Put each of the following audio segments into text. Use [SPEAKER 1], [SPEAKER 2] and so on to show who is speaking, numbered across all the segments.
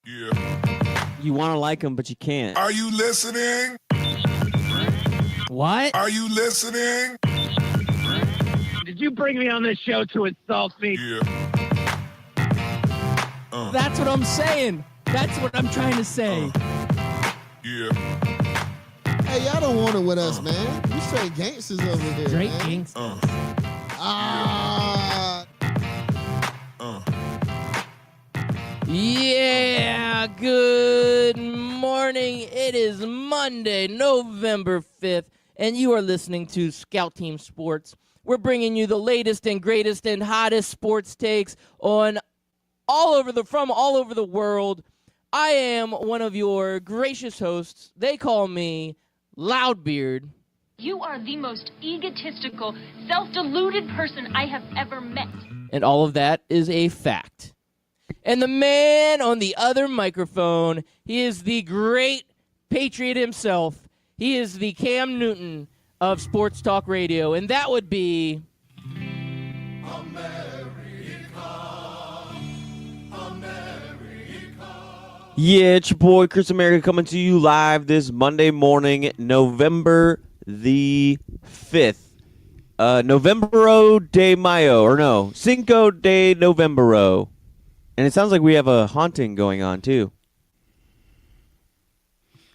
[SPEAKER 1] Yeah.
[SPEAKER 2] You want to like them, but you can't.
[SPEAKER 1] Are you listening?
[SPEAKER 3] What?
[SPEAKER 1] Are you listening?
[SPEAKER 4] Did you bring me on this show to insult me?
[SPEAKER 1] Yeah.
[SPEAKER 3] That's what I'm saying. That's what I'm trying to say.
[SPEAKER 1] Yeah.
[SPEAKER 5] Hey, y'all don't want it with us, man. We straight gangsters over here.
[SPEAKER 3] Straight
[SPEAKER 5] man.
[SPEAKER 3] gangsters. Yeah, good morning. It is Monday, November 5th, and you are listening to Scout Team Sports. We're bringing you the latest and greatest and hottest sports takes on from all over the world. I am one of your gracious hosts. They call me Loudbeard.
[SPEAKER 6] You are the most egotistical, self-deluded person I have ever met.
[SPEAKER 3] And all of that is a fact. And the man on the other microphone, he is the great patriot himself. He is the Cam Newton of Sports Talk Radio, and that would be...
[SPEAKER 2] Yeah, it's your boy Chris America coming to you live this Monday morning, November the 5th. Novembro de Mayo, or no, Cinco de Novembro. And it sounds like we have a haunting going on, too.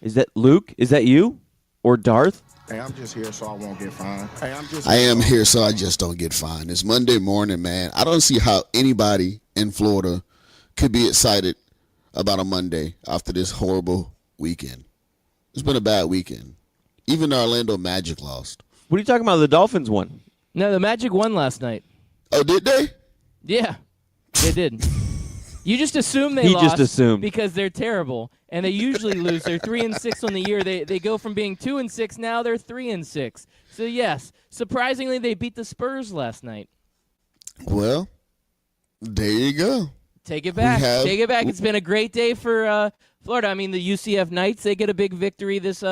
[SPEAKER 2] Is that Luke? Is that you? Or Darth?
[SPEAKER 7] Hey, I'm just here so I won't get fined.
[SPEAKER 8] I am here so I just don't get fined. It's Monday morning, man. I don't see how anybody in Florida could be excited about a Monday after this horrible weekend. It's been a bad weekend. Even the Orlando Magic lost.
[SPEAKER 2] What are you talking about? The Dolphins won.
[SPEAKER 3] No, the Magic won last night.
[SPEAKER 8] Oh, did they?
[SPEAKER 3] Yeah, they did. You just assume they
[SPEAKER 2] He
[SPEAKER 3] lost
[SPEAKER 2] just assumed.
[SPEAKER 3] because they're terrible, and they usually lose. They're 3-6 on the year. They go from being 2-6 now they're 3-6. So yes, surprisingly they beat the Spurs last night.
[SPEAKER 8] Well, there you go.
[SPEAKER 3] Take it back. Take it back. It's been a great day for Florida. I mean, the UCF Knights, they get a big victory this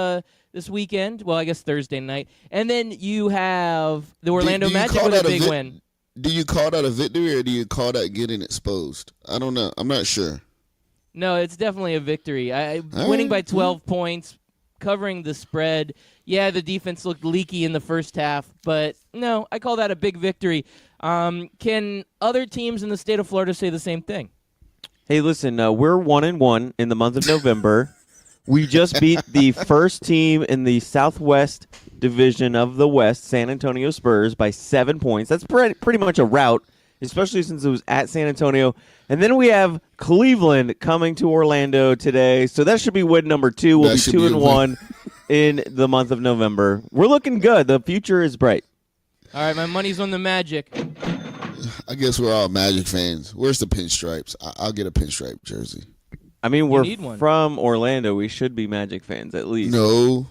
[SPEAKER 3] weekend. Well, I guess Thursday night. And then you have the Orlando Magic with a big win.
[SPEAKER 8] Do you call that a victory or do you call that getting exposed? I don't know. I'm not sure.
[SPEAKER 3] No, it's definitely a victory. Winning by 12 points, covering the spread. Yeah, the defense looked leaky in the first half, but no, I call that a big victory. Can other teams in the state of Florida say the same thing?
[SPEAKER 2] Hey, listen, we're 1-1 in the month of November. We just beat the first team in the Southwest Division of the West, San Antonio Spurs, by 7 points. That's pretty much a rout, especially since it was at San Antonio. And then we have Cleveland coming to Orlando today, so that should be win number 2. We'll be 2-1 in the month of November. We're looking good. The future is bright.
[SPEAKER 3] All right, my money's on the Magic.
[SPEAKER 8] I guess we're all Magic fans. Where's the pinstripes? I'll get a pinstripe jersey.
[SPEAKER 2] I mean,
[SPEAKER 3] You
[SPEAKER 2] we're
[SPEAKER 3] need one.
[SPEAKER 2] from Orlando. We should be Magic fans at least.
[SPEAKER 8] No,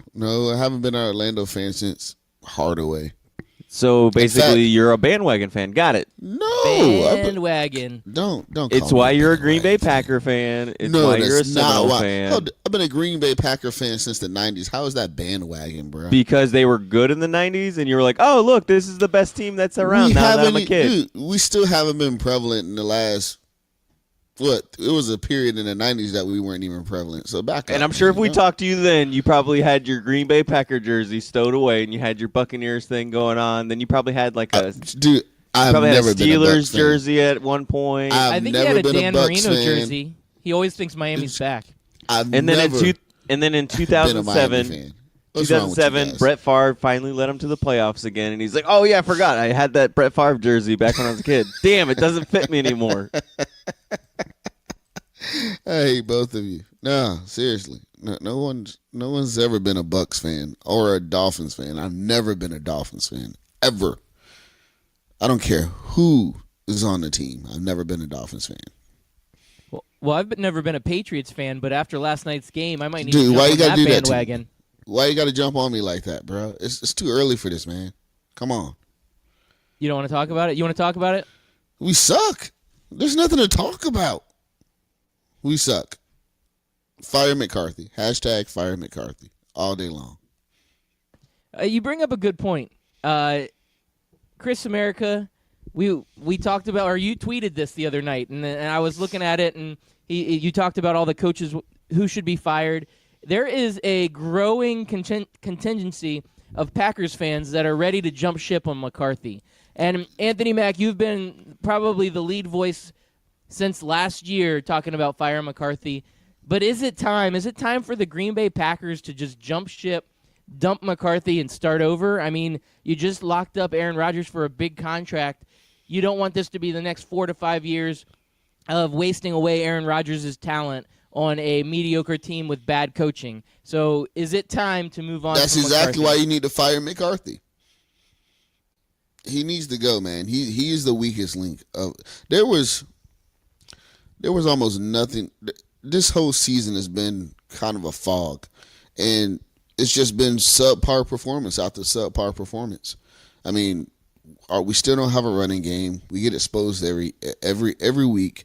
[SPEAKER 8] I haven't been an Orlando fan since Hardaway.
[SPEAKER 2] So basically, you're a bandwagon fan. Got it.
[SPEAKER 8] No,
[SPEAKER 3] Bandwagon.
[SPEAKER 8] don't. Call
[SPEAKER 2] It's
[SPEAKER 8] me
[SPEAKER 2] why
[SPEAKER 8] a
[SPEAKER 2] you're a Green Bay
[SPEAKER 8] bandwagon fan.
[SPEAKER 2] Packer fan. It's
[SPEAKER 8] No,
[SPEAKER 2] why you're a
[SPEAKER 8] that's not
[SPEAKER 2] Seminole
[SPEAKER 8] why.
[SPEAKER 2] fan.
[SPEAKER 8] Oh, I've been a Green Bay Packer fan since the 90s. How is that bandwagon, bro?
[SPEAKER 2] Because they were good in the 90s, and you were like, oh, look, this is the best team that's around now that I'm a kid.
[SPEAKER 8] Dude, we still haven't been prevalent in the last, it was a period in the 90s that we weren't even prevalent. So back up.
[SPEAKER 2] And I'm sure if we talked to you then, you probably had your Green Bay Packer jersey stowed away, and you had your Buccaneers thing going on. Then you probably had like a
[SPEAKER 8] dude. I've
[SPEAKER 2] probably had a
[SPEAKER 8] never been a
[SPEAKER 2] Steelers
[SPEAKER 8] Bucks fan.
[SPEAKER 2] jersey at one point.
[SPEAKER 3] I think he
[SPEAKER 8] never
[SPEAKER 3] had a
[SPEAKER 8] been
[SPEAKER 3] Dan
[SPEAKER 8] Bucks
[SPEAKER 3] Marino
[SPEAKER 8] fan.
[SPEAKER 3] jersey. He always thinks Miami's back.
[SPEAKER 8] I've
[SPEAKER 2] and then
[SPEAKER 8] never
[SPEAKER 2] in
[SPEAKER 8] been a Miami
[SPEAKER 2] 2007,
[SPEAKER 8] fan. What's wrong with you
[SPEAKER 2] 2007,
[SPEAKER 8] guys?
[SPEAKER 2] Brett Favre finally led him to the playoffs again, and he's like, "Oh yeah, I forgot. I had that Brett Favre jersey back when I was a kid. Damn, it doesn't fit me anymore."
[SPEAKER 8] I hate both of you. No, seriously. No one's ever been a Bucks fan or a Dolphins fan. I've never been a Dolphins fan ever. I don't care who is on the team. I've never been a Dolphins fan.
[SPEAKER 3] Well, I've never been a Patriots fan, but after last night's game, I might need
[SPEAKER 8] Dude,
[SPEAKER 3] to
[SPEAKER 8] why you
[SPEAKER 3] jump on
[SPEAKER 8] gotta
[SPEAKER 3] that
[SPEAKER 8] do that to me?
[SPEAKER 3] bandwagon.
[SPEAKER 8] Why you got to jump on me like that, bro? It's too early for this, man. Come on.
[SPEAKER 3] You don't want to talk about it? You want to talk about it?
[SPEAKER 8] We suck. There's nothing to talk about. We suck. Fire McCarthy. Hashtag fire McCarthy. All day long.
[SPEAKER 3] You bring up a good point. Chris America, we talked about, or you tweeted this the other night, and I was looking at it, and You talked about all the coaches who should be fired. There is a growing contingency of Packers fans that are ready to jump ship on McCarthy. And Anthony Mack, you've been probably the lead voice since last year talking about fire McCarthy. But is it time? Is it time for the Green Bay Packers to just jump ship, dump McCarthy, and start over? I mean, you just locked up Aaron Rodgers for a big contract. You don't want this to be the next 4 to 5 years of wasting away Aaron Rodgers' talent on a mediocre team with bad coaching. So is it time to move on?
[SPEAKER 8] That's
[SPEAKER 3] from
[SPEAKER 8] exactly
[SPEAKER 3] McCarthy?
[SPEAKER 8] why you need to fire McCarthy. He needs to go, man. He is the weakest link. There was almost nothing. This whole season has been kind of a fog, and it's just been subpar performance after subpar performance. I mean, we still don't have a running game. We get exposed every week.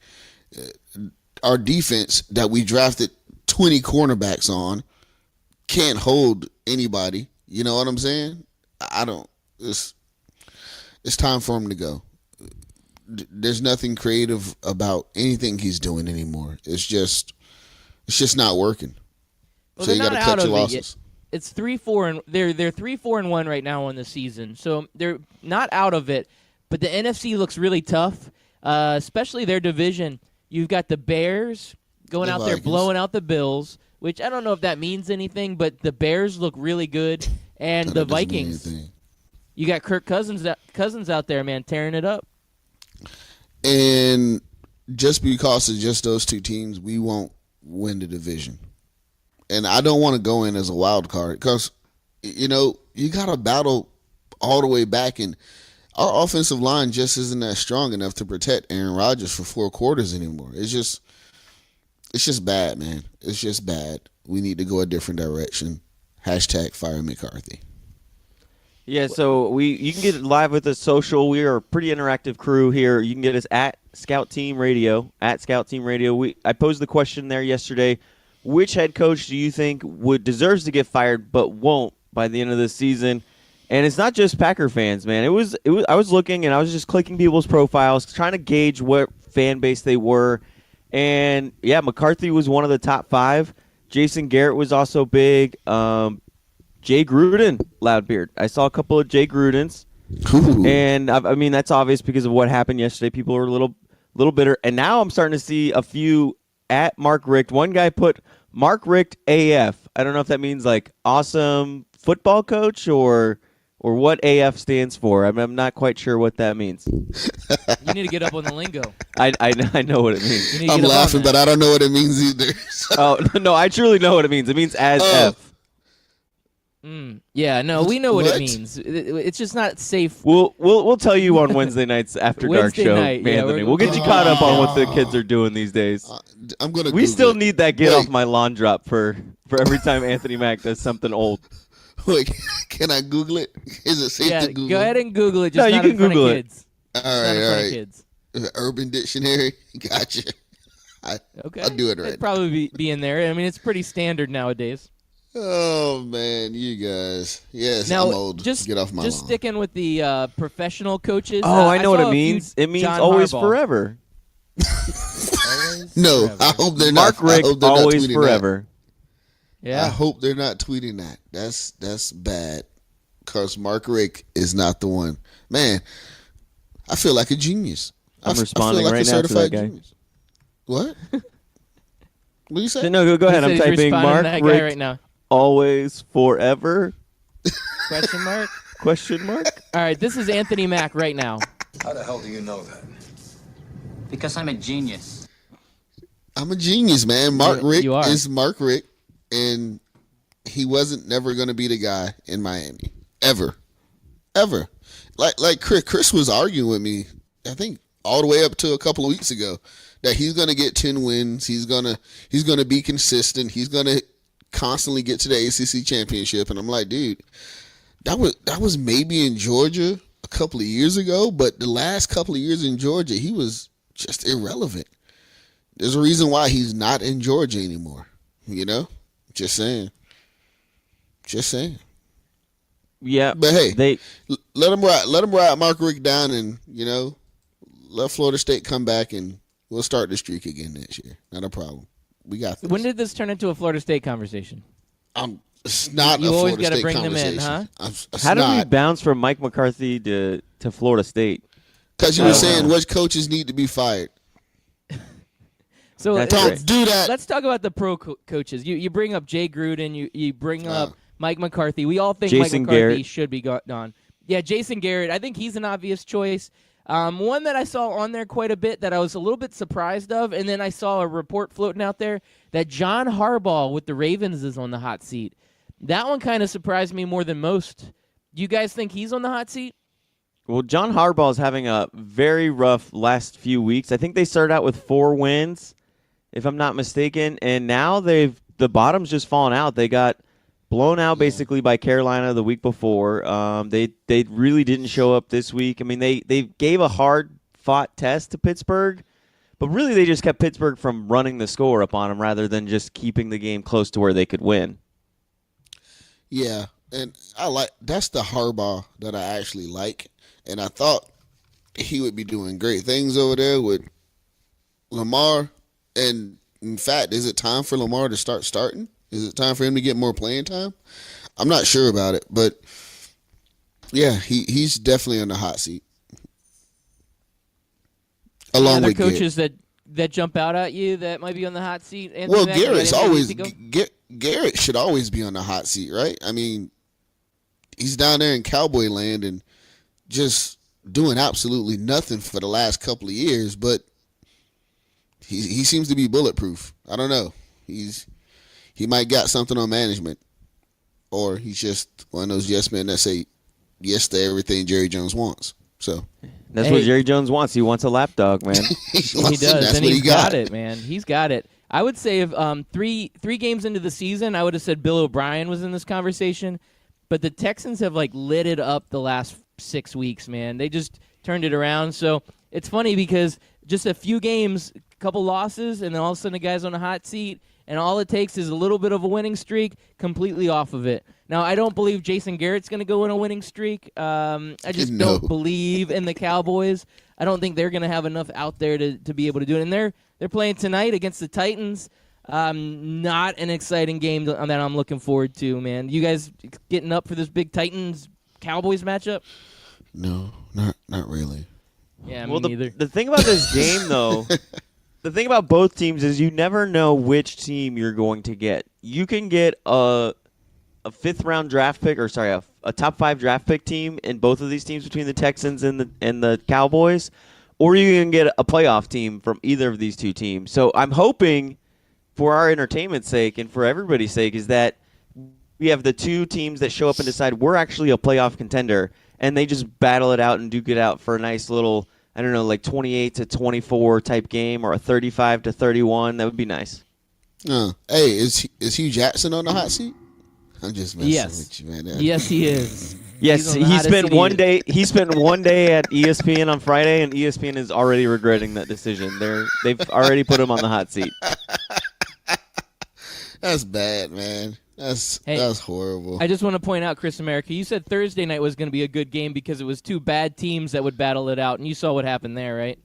[SPEAKER 8] Our defense that we drafted 20 cornerbacks on can't hold anybody. You know what I'm saying? It's time for him to go. There's nothing creative about anything he's doing anymore. It's just not working.
[SPEAKER 3] Well,
[SPEAKER 8] so you got to cut your losses.
[SPEAKER 3] It's 3-4 and they're 3-4-1 right now in the season. So they're not out of it, but the NFC looks really tough, especially their division. You've got the Bears going out there blowing out the Bills, which I don't know if that means anything, but the Bears look really good, and the Vikings. You got Kirk Cousins out there, man, tearing it up.
[SPEAKER 8] And just because of just those two teams, we won't win the division. And I don't want to go in as a wild card because, you got to battle all the way back. And our offensive line just isn't that strong enough to protect Aaron Rodgers for 4 quarters anymore. It's just bad, man. It's just bad. We need to go a different direction. #fire McCarthy.
[SPEAKER 2] Yeah, so you can get it live with us social. We are a pretty interactive crew here. You can get us at Scout Team Radio. I posed the question there yesterday. Which head coach do you think deserves to get fired but won't by the end of the season? And it's not just Packer fans, man. I was looking and I was just clicking people's profiles, trying to gauge what fan base they were. And yeah, McCarthy was one of the top 5. Jason Garrett was also big. Jay Gruden, Loudbeard. I saw a couple of Jay Grudens.
[SPEAKER 8] Ooh.
[SPEAKER 2] And I mean, that's obvious because of what happened yesterday. People are a little bitter. And now I'm starting to see a few at Mark Richt. One guy put Mark Richt AF. I don't know if that means like awesome football coach or what AF stands for. I'm not quite sure what that means.
[SPEAKER 3] You need to get up on the lingo.
[SPEAKER 2] I know what it means.
[SPEAKER 3] You need to
[SPEAKER 8] I'm
[SPEAKER 3] get up on
[SPEAKER 8] laughing,
[SPEAKER 3] that.
[SPEAKER 8] but I don't know what it means either.
[SPEAKER 2] Oh, no, I truly know what it means. It means as F.
[SPEAKER 3] Yeah, no, we know what
[SPEAKER 8] What?
[SPEAKER 3] it means. It's just not safe.
[SPEAKER 2] We'll tell you on Wednesday nights after dark
[SPEAKER 3] Wednesday
[SPEAKER 2] show,
[SPEAKER 3] night, yeah,
[SPEAKER 2] Anthony.
[SPEAKER 3] we're-
[SPEAKER 2] We'll get you caught up on what the kids are doing these days.
[SPEAKER 8] I'm gonna.
[SPEAKER 2] We
[SPEAKER 8] Google
[SPEAKER 2] still
[SPEAKER 8] it.
[SPEAKER 2] need that get
[SPEAKER 8] Wait.
[SPEAKER 2] off my lawn drop for every time Anthony Mack does something old.
[SPEAKER 8] Wait, can I Google it? Is it safe
[SPEAKER 3] Yeah,
[SPEAKER 8] to Google?
[SPEAKER 3] go ahead and Google it. Just
[SPEAKER 2] No, you
[SPEAKER 3] not
[SPEAKER 2] can
[SPEAKER 3] in front
[SPEAKER 2] Google
[SPEAKER 3] of
[SPEAKER 2] it.
[SPEAKER 3] kids.
[SPEAKER 8] All
[SPEAKER 3] Not in
[SPEAKER 8] right,
[SPEAKER 3] front
[SPEAKER 8] all
[SPEAKER 3] of
[SPEAKER 8] right.
[SPEAKER 3] kids.
[SPEAKER 8] Urban Dictionary. Gotcha.
[SPEAKER 3] Okay,
[SPEAKER 8] I'll do it right
[SPEAKER 3] It'd probably be in there. I mean, it's pretty standard nowadays.
[SPEAKER 8] Oh man, you guys. Yes,
[SPEAKER 3] Now,
[SPEAKER 8] I'm old.
[SPEAKER 3] just
[SPEAKER 8] Get off my
[SPEAKER 3] just
[SPEAKER 8] lawn.
[SPEAKER 3] sticking with the professional coaches.
[SPEAKER 2] Oh, I know what
[SPEAKER 3] saw
[SPEAKER 2] it
[SPEAKER 3] a few
[SPEAKER 2] means. It means
[SPEAKER 3] John
[SPEAKER 2] always
[SPEAKER 3] Harbaugh.
[SPEAKER 2] forever.
[SPEAKER 3] Always
[SPEAKER 8] No,
[SPEAKER 3] forever.
[SPEAKER 8] I hope they're
[SPEAKER 2] Mark
[SPEAKER 8] not. I
[SPEAKER 2] Richt,
[SPEAKER 8] hope they're not
[SPEAKER 2] always
[SPEAKER 8] tweeting
[SPEAKER 2] forever.
[SPEAKER 8] That. I
[SPEAKER 3] Yeah.
[SPEAKER 8] hope they're not tweeting that. That's bad. Cause Mark Richt is not the one. Man, I feel like a genius.
[SPEAKER 2] I'm
[SPEAKER 8] I
[SPEAKER 2] responding
[SPEAKER 8] feel like
[SPEAKER 2] right
[SPEAKER 8] a
[SPEAKER 2] now to that
[SPEAKER 8] certified
[SPEAKER 2] guy.
[SPEAKER 8] genius. What? What do you say?
[SPEAKER 2] No, go ahead.
[SPEAKER 3] He
[SPEAKER 2] I'm
[SPEAKER 3] said he's
[SPEAKER 2] typing
[SPEAKER 3] responding to
[SPEAKER 2] Mark
[SPEAKER 3] that guy
[SPEAKER 2] Richt,
[SPEAKER 3] right now.
[SPEAKER 2] always forever?
[SPEAKER 3] Question mark.
[SPEAKER 2] Question mark?
[SPEAKER 3] All right, this is Anthony Mack right now.
[SPEAKER 1] How the hell do you know that?
[SPEAKER 9] Because I'm a genius.
[SPEAKER 8] I'm a genius, man. Mark
[SPEAKER 3] You-
[SPEAKER 8] Richt
[SPEAKER 3] you are.
[SPEAKER 8] is Mark Richt, and he wasn't never going to be the guy in Miami ever. Like Chris was arguing with me, I think all the way up to a couple of weeks ago, that he's going to get 10 wins. He's going to be consistent. He's going to constantly get to the ACC championship. And I'm like, dude, that was maybe in Georgia a couple of years ago, but the last couple of years in Georgia, he was just irrelevant. There's a reason why he's not in Georgia anymore. Just saying.
[SPEAKER 2] Yeah.
[SPEAKER 8] But hey,
[SPEAKER 2] they
[SPEAKER 8] let him ride Mark Richt down, and let Florida State come back, and We'll start the streak again next year. Not a problem. We got this.
[SPEAKER 3] When did this turn into a Florida State conversation?
[SPEAKER 8] It's not
[SPEAKER 3] You
[SPEAKER 8] a
[SPEAKER 3] always
[SPEAKER 8] Florida
[SPEAKER 3] gotta
[SPEAKER 8] State
[SPEAKER 3] bring them in,
[SPEAKER 8] conversation.
[SPEAKER 3] huh?
[SPEAKER 8] It's
[SPEAKER 2] How did we
[SPEAKER 8] not.
[SPEAKER 2] bounce from Mike McCarthy to Florida State?
[SPEAKER 8] Because you were saying which coaches need to be fired.
[SPEAKER 3] So
[SPEAKER 2] That's
[SPEAKER 8] Don't
[SPEAKER 2] right.
[SPEAKER 8] do that.
[SPEAKER 3] let's talk about the pro coaches. You bring up Jay Gruden. You bring up Mike McCarthy. We all think
[SPEAKER 2] Jason
[SPEAKER 3] Mike McCarthy
[SPEAKER 2] Garrett.
[SPEAKER 3] should be gone. Yeah, Jason Garrett. I think he's an obvious choice. One that I saw on there quite a bit that I was a little bit surprised of, and then I saw a report floating out there that John Harbaugh with the Ravens is on the hot seat. That one kind of surprised me more than most. Do you guys think he's on the hot seat?
[SPEAKER 2] Well, John Harbaugh is having a very rough last few weeks. I think they started out with 4 wins, if I'm not mistaken, and now the bottom's just fallen out. They got blown out basically by Carolina the week before. They really didn't show up this week. I mean, they gave a hard-fought test to Pittsburgh, but really they just kept Pittsburgh from running the score up on them rather than just keeping the game close to where they could win.
[SPEAKER 8] Yeah, and that's the Harbaugh that I actually like, and I thought he would be doing great things over there with Lamar. And in fact, is it time for Lamar to start starting? Is it time for him to get more playing time? I'm not sure about it, but yeah, he's definitely on the hot seat. Along
[SPEAKER 3] Other
[SPEAKER 8] with Garrett.
[SPEAKER 3] coaches that jump out at you that might be on the hot seat. Anthony
[SPEAKER 8] Well,
[SPEAKER 3] Mack, you got
[SPEAKER 8] Garrett's
[SPEAKER 3] anybody
[SPEAKER 8] always
[SPEAKER 3] to go?
[SPEAKER 8] Garrett should always be on the hot seat, right? I mean, he's down there in Cowboy land and just doing absolutely nothing for the last couple of years, but he seems to be bulletproof. I don't know. He might got something on management, or he's just one of those yes men that say yes to everything Jerry Jones wants. So
[SPEAKER 2] That's what Jerry Jones wants. He wants a lapdog, man.
[SPEAKER 3] He does,
[SPEAKER 8] That's
[SPEAKER 3] and
[SPEAKER 8] what
[SPEAKER 3] he's
[SPEAKER 8] he
[SPEAKER 3] got it, man. He's got it. I would say if three games into the season, I would have said Bill O'Brien was in this conversation, but the Texans have lit it up the last 6 weeks, man. They just turned it around. So it's funny because just a few games, a couple losses, and then all of a sudden the guy's on a hot seat, and all it takes is a little bit of a winning streak, completely off of it. Now, I don't believe Jason Garrett's going to go in a winning streak. I just don't believe in the Cowboys. I don't think they're going to have enough out there to be able to do it. And they're playing tonight against the Titans. Not an exciting game that I'm looking forward to, man. You guys getting up for this big Titans-Cowboys matchup?
[SPEAKER 8] No, not really.
[SPEAKER 3] Yeah,
[SPEAKER 2] Well,
[SPEAKER 3] me neither.
[SPEAKER 2] the thing about this game, though, the thing about both teams is you never know which team you're going to get. You can get a fifth-round draft pick, or sorry, a top 5 draft pick team in both of these teams between the Texans and the Cowboys, or you can get a playoff team from either of these two teams. So I'm hoping, for our entertainment's sake and for everybody's sake, is that we have the two teams that show up and decide we're actually a playoff contender, and they just battle it out and duke it out for a nice little, I don't know, 28-24 type game, or a 35-31. That would be nice.
[SPEAKER 8] Hey, is Hugh Jackson on the hot seat? I'm just messing with you, man.
[SPEAKER 3] Yes, he is.
[SPEAKER 2] Yes,
[SPEAKER 3] He's on the hottest
[SPEAKER 2] spent
[SPEAKER 3] seat
[SPEAKER 2] one
[SPEAKER 3] either.
[SPEAKER 2] day. He spent one day at ESPN on Friday, and ESPN is already regretting that decision. They've already put him on the hot seat.
[SPEAKER 8] That's bad, man. That's horrible.
[SPEAKER 3] I just want to point out, Chris America, you said Thursday night was going to be a good game because it was two bad teams that would battle it out, and you saw what happened there, right?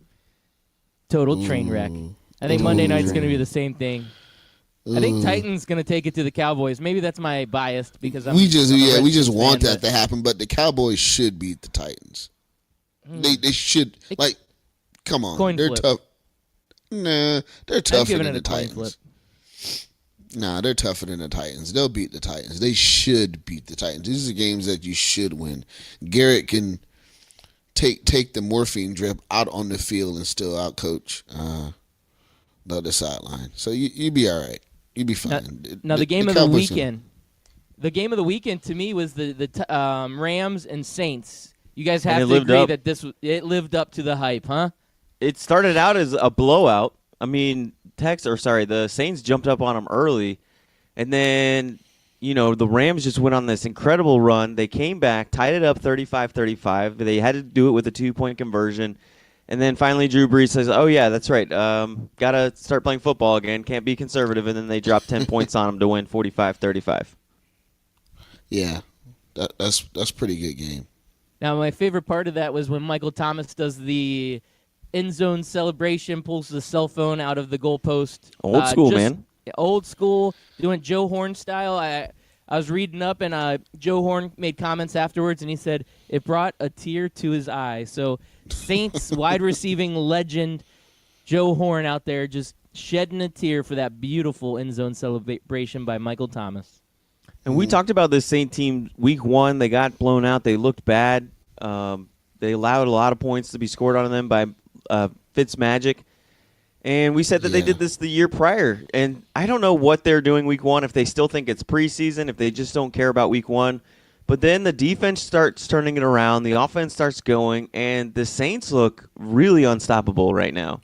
[SPEAKER 3] Total train wreck. I think Monday night's going to be the same thing. I think Titans going to take it to the Cowboys. Maybe that's my bias because I'm
[SPEAKER 8] we just
[SPEAKER 3] I'm a
[SPEAKER 8] want
[SPEAKER 3] Redskins fan,
[SPEAKER 8] that to happen, but the Cowboys should beat the Titans. They should come on.
[SPEAKER 3] Coin
[SPEAKER 8] They're
[SPEAKER 3] flip.
[SPEAKER 8] tough. Nah, they're
[SPEAKER 3] I'm
[SPEAKER 8] tougher
[SPEAKER 3] giving
[SPEAKER 8] than
[SPEAKER 3] it
[SPEAKER 8] the
[SPEAKER 3] a coin
[SPEAKER 8] Titans.
[SPEAKER 3] flip.
[SPEAKER 8] Nah, they're tougher than the Titans. They'll beat the Titans. They should beat the Titans. These are games that you should win. Garrett can take the morphine drip out on the field and still outcoach the other sideline. So you be all right. You be fine.
[SPEAKER 3] Now the game of the
[SPEAKER 8] Cowboys
[SPEAKER 3] weekend. The game of the weekend to me was the Rams and Saints. You guys have to agree that it lived up to the hype, huh?
[SPEAKER 2] It started out as a blowout. I mean, the Saints jumped up on them early, and then the Rams just went on this incredible run. They came back, tied it up 35-35. They had to do it with a 2-point conversion. And then finally Drew Brees says, oh, yeah, that's right. Got to start playing football again. Can't be conservative. And then they drop 10 points on them to win 45-35.
[SPEAKER 8] Yeah, that's a pretty good game.
[SPEAKER 3] Now, my favorite part of that was when Michael Thomas does the end zone celebration, pulls the cell phone out of the goalpost.
[SPEAKER 2] Old school, man.
[SPEAKER 3] Old school, doing Joe Horn style. I was reading up, and Joe Horn made comments afterwards, and he said it brought a tear to his eye. So Saints wide receiving legend Joe Horn out there just shedding a tear for that beautiful end zone celebration by Michael Thomas.
[SPEAKER 2] And we talked about this Saint team week 1. They got blown out. They looked bad. They allowed a lot of points to be scored on them by Fitzmagic. And we said that they did this the year prior. And I don't know what they're doing week 1, if they still think it's preseason, if they just don't care about week 1. But then the defense starts turning it around. The offense starts going. And the Saints look really unstoppable right now.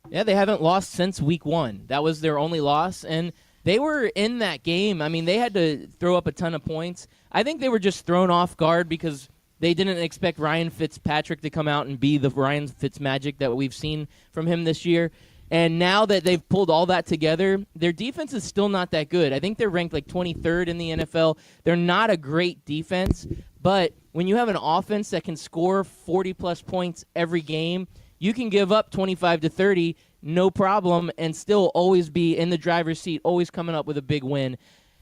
[SPEAKER 3] Yeah, they haven't lost since week 1. That was their only loss. And they were in that game. I mean, they had to throw up a ton of points. I think they were just thrown off guard because they didn't expect Ryan Fitzpatrick to come out and be the Ryan Fitzmagic that we've seen from him this year. And now that they've pulled all that together, their defense is still not that good. I think they're ranked like 23rd in the NFL. They're not a great defense, but when you have an offense that can score 40-plus points every game, you can give up 25 to 30, no problem, and still always be in the driver's seat, always coming up with a big win.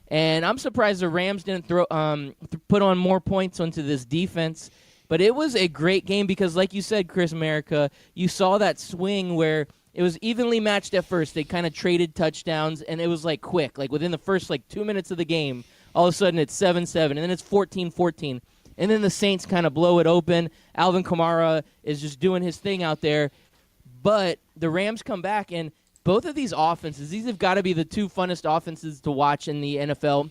[SPEAKER 3] And I'm surprised the Rams didn't put on more points onto this defense. But it was a great game because, like you said, Chris America, you saw that swing where it was evenly matched at first. They kind of traded touchdowns, and it was, like, quick. Like, within the first, 2 minutes of the game, all of a sudden it's 7-7, and then it's 14-14. And then the Saints kind of blow it open. Alvin Kamara is just doing his thing out there. But the Rams come back, and both of these offenses, these have got to be the two funnest offenses to watch in the NFL.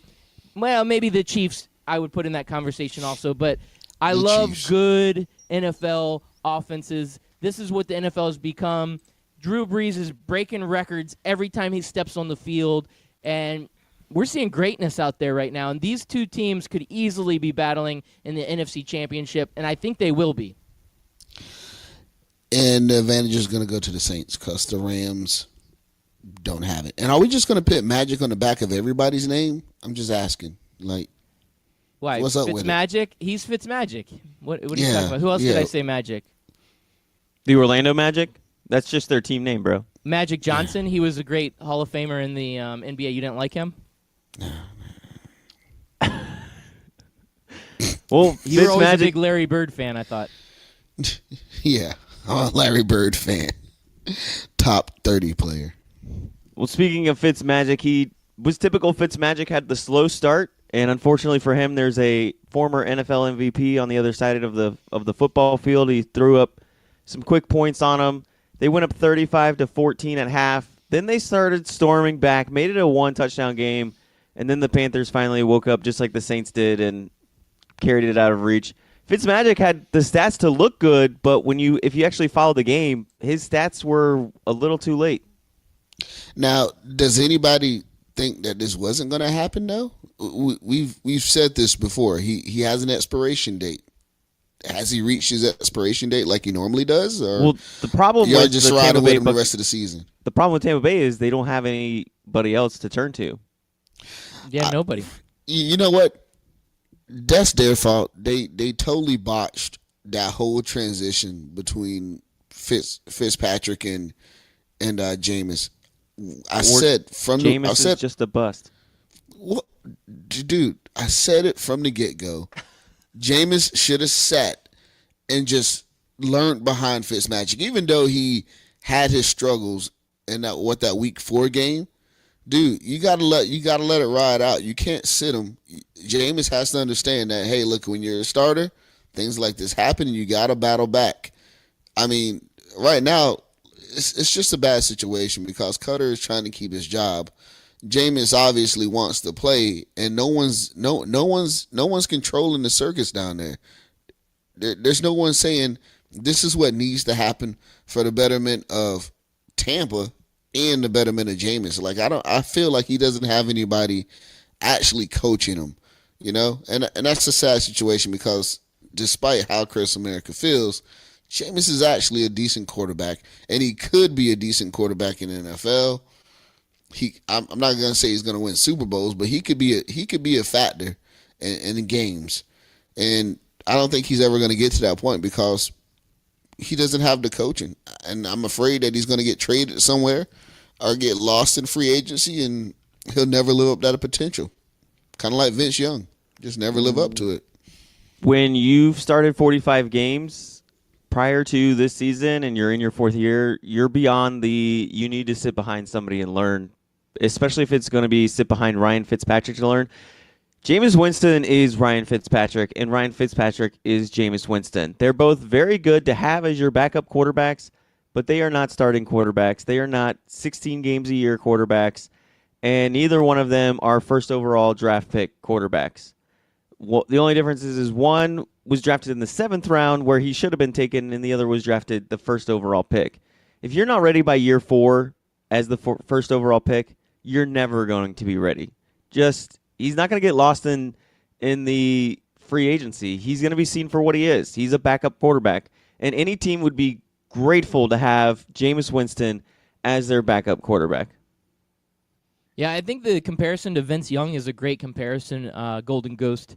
[SPEAKER 3] Well, maybe the Chiefs I would put in that conversation also, but I love good NFL offenses. This is what the NFL has become. Drew Brees is breaking records every time he steps on the field, and we're seeing greatness out there right now. And these two teams could easily be battling in the NFC Championship, and I think they will be.
[SPEAKER 8] And the advantage is going to go to the Saints because the Rams don't have it. And are we just going to put Magic on the back of everybody's name? I'm just asking. Like,
[SPEAKER 3] why?
[SPEAKER 8] What's up with
[SPEAKER 3] Fitzmagic? He's Fitzmagic. What are you talking about? Who else did I say Magic?
[SPEAKER 2] The Orlando Magic? That's just their team name, bro.
[SPEAKER 3] Magic Johnson. He was a great Hall of Famer in the NBA. You didn't like him?
[SPEAKER 2] Well,
[SPEAKER 3] you were always a big Larry Bird fan, I thought.
[SPEAKER 8] Yeah, I'm a Larry Bird fan. Top 30 player.
[SPEAKER 2] Well, speaking of Fitzmagic, he was typical Fitzmagic, had the slow start, and unfortunately for him, there's a former NFL MVP on the other side of the football field. He threw up some quick points on him. They went up 35-14 at half. Then they started storming back, made it a one-touchdown game, and then the Panthers finally woke up just like the Saints did and carried it out of reach. Fitzmagic had the stats to look good, but if you actually follow the game, his stats were a little too late.
[SPEAKER 8] Now, does anybody think that this wasn't going to happen, though? We've said this before. He has an expiration date. Has he reached his expiration date like he normally does? Or
[SPEAKER 2] well, the problem
[SPEAKER 8] y'all
[SPEAKER 2] with
[SPEAKER 8] just
[SPEAKER 2] the
[SPEAKER 8] riding
[SPEAKER 2] Tampa
[SPEAKER 8] with
[SPEAKER 2] Bay
[SPEAKER 8] him the rest of the season?
[SPEAKER 2] The problem with Tampa Bay is they don't have anybody else to turn to.
[SPEAKER 3] Yeah, nobody.
[SPEAKER 8] You know what? That's their fault. They totally botched that whole transition between Fitzpatrick and Jameis.
[SPEAKER 2] Jameis is just a bust.
[SPEAKER 8] What, dude? I said it from the get-go. Jameis should have sat and just learned behind Fitzmagic, even though he had his struggles in that week 4 game. Dude, you gotta let it ride out. You can't sit him. Jameis has to understand that, hey, look, when you're a starter, things like this happen and you gotta battle back. I mean, right now, it's just a bad situation because Cutter is trying to keep his job. Jameis obviously wants to play, and no one's controlling the circus down there. There's no one saying this is what needs to happen for the betterment of Tampa and the betterment of Jameis. Like I feel like he doesn't have anybody actually coaching him, you know, and that's a sad situation because despite how Chris America feels, Jameis is actually a decent quarterback, and he could be a decent quarterback in the NFL. I'm not gonna say he's gonna win Super Bowls, but he could be a factor in games, and I don't think he's ever gonna get to that point because he doesn't have the coaching, and I'm afraid that he's going to get traded somewhere or get lost in free agency, and he'll never live up to that potential. Kind of like Vince Young, just never live up to it.
[SPEAKER 2] When you've started 45 games prior to this season and you're in your fourth year, you're beyond you need to sit behind somebody and learn, especially if it's going to be sit behind Ryan Fitzpatrick to learn. Jameis Winston is Ryan Fitzpatrick, and Ryan Fitzpatrick is Jameis Winston. They're both very good to have as your backup quarterbacks, but they are not starting quarterbacks. They are not 16 games a year quarterbacks, and neither one of them are first overall draft pick quarterbacks. Well, the only difference is one was drafted in the 7th round where he should have been taken, and the other was drafted the first overall pick. If you're not ready by year 4 as the first overall pick, you're never going to be ready. He's not going to get lost in the free agency. He's going to be seen for what he is. He's a backup quarterback. And any team would be grateful to have Jameis Winston as their backup quarterback.
[SPEAKER 3] Yeah, I think the comparison to Vince Young is a great comparison, Golden Ghost.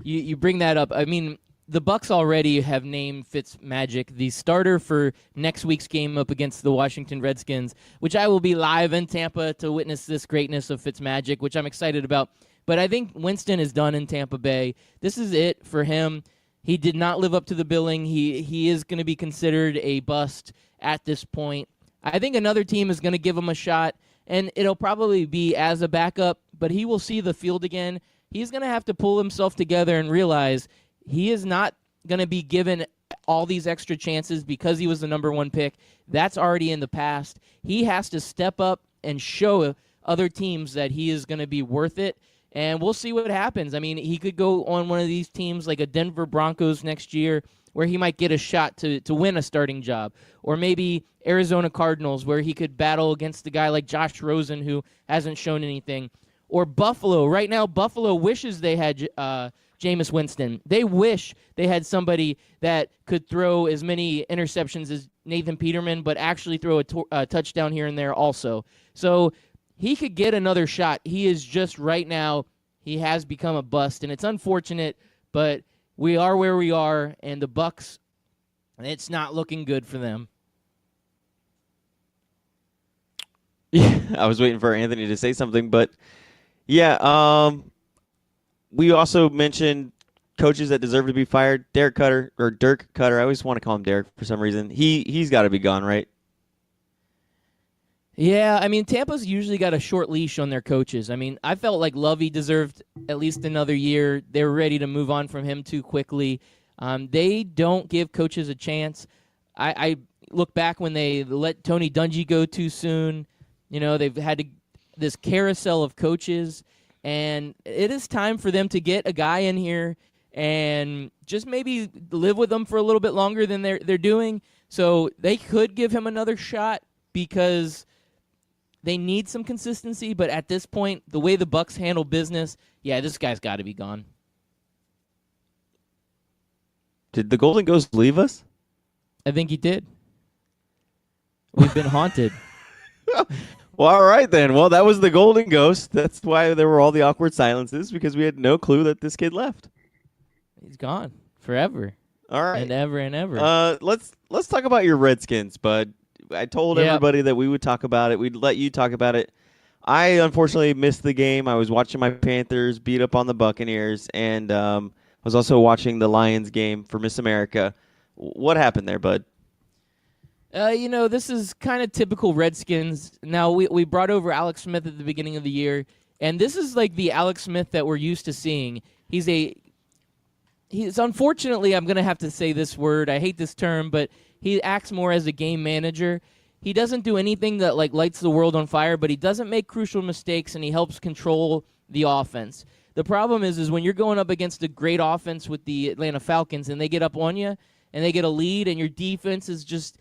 [SPEAKER 3] You bring that up. I mean, the Bucs already have named Fitzmagic the starter for next week's game up against the Washington Redskins, which I will be live in Tampa to witness this greatness of Fitzmagic, which I'm excited about. But I think Winston is done in Tampa Bay. This is it for him. He did not live up to the billing. He is going to be considered a bust at this point. I think another team is going to give him a shot, and it'll probably be as a backup, but he will see the field again. He's going to have to pull himself together and realize he is not going to be given all these extra chances because he was the number 1 pick. That's already in the past. He has to step up and show other teams that he is going to be worth it. And we'll see what happens. I mean, he could go on one of these teams like a Denver Broncos next year where he might get a shot to win a starting job. Or maybe Arizona Cardinals where he could battle against a guy like Josh Rosen who hasn't shown anything. Or Buffalo. Right now, Buffalo wishes they had Jameis Winston. They wish they had somebody that could throw as many interceptions as Nathan Peterman, but actually throw a touchdown here and there also. So he could get another shot. He is just right now, he has become a bust, and it's unfortunate, but we are where we are, and the Bucs, it's not looking good for them.
[SPEAKER 2] Yeah, I was waiting for Anthony to say something, but yeah, we also mentioned coaches that deserve to be fired. Dirk Cutter. I always want to call him Derek for some reason. He's got to be gone, right?
[SPEAKER 3] Yeah, I mean, Tampa's usually got a short leash on their coaches. I mean, I felt like Lovey deserved at least another year. They were ready to move on from him too quickly. They don't give coaches a chance. I look back when they let Tony Dungy go too soon. You know, they've had this carousel of coaches, and it is time for them to get a guy in here and just maybe live with them for a little bit longer than they're doing. So they could give him another shot because they need some consistency, but at this point, the way the Bucs handle business, yeah, this guy's got to be gone.
[SPEAKER 2] Did the Golden Ghost leave us?
[SPEAKER 3] I think he did. We've been haunted.
[SPEAKER 2] Well, all right then. Well, that was the Golden Ghost. That's why there were all the awkward silences, because we had no clue that this kid left.
[SPEAKER 3] He's gone forever.
[SPEAKER 2] All right.
[SPEAKER 3] And ever and ever.
[SPEAKER 2] Let's talk about your Redskins, bud. I told everybody that we would talk about it. We'd let you talk about it. I unfortunately missed the game. I was watching my Panthers beat up on the Buccaneers, and was also watching the Lions game for Miss America. What happened there, bud?
[SPEAKER 3] This is kind of typical Redskins. Now, we brought over Alex Smith at the beginning of the year, and this is like the Alex Smith that we're used to seeing. He's unfortunately, I'm going to have to say this word. I hate this term, but he acts more as a game manager. He doesn't do anything that lights the world on fire, but he doesn't make crucial mistakes, and he helps control the offense. The problem is when you're going up against a great offense with the Atlanta Falcons, and they get up on you, and they get a lead, and your defense is just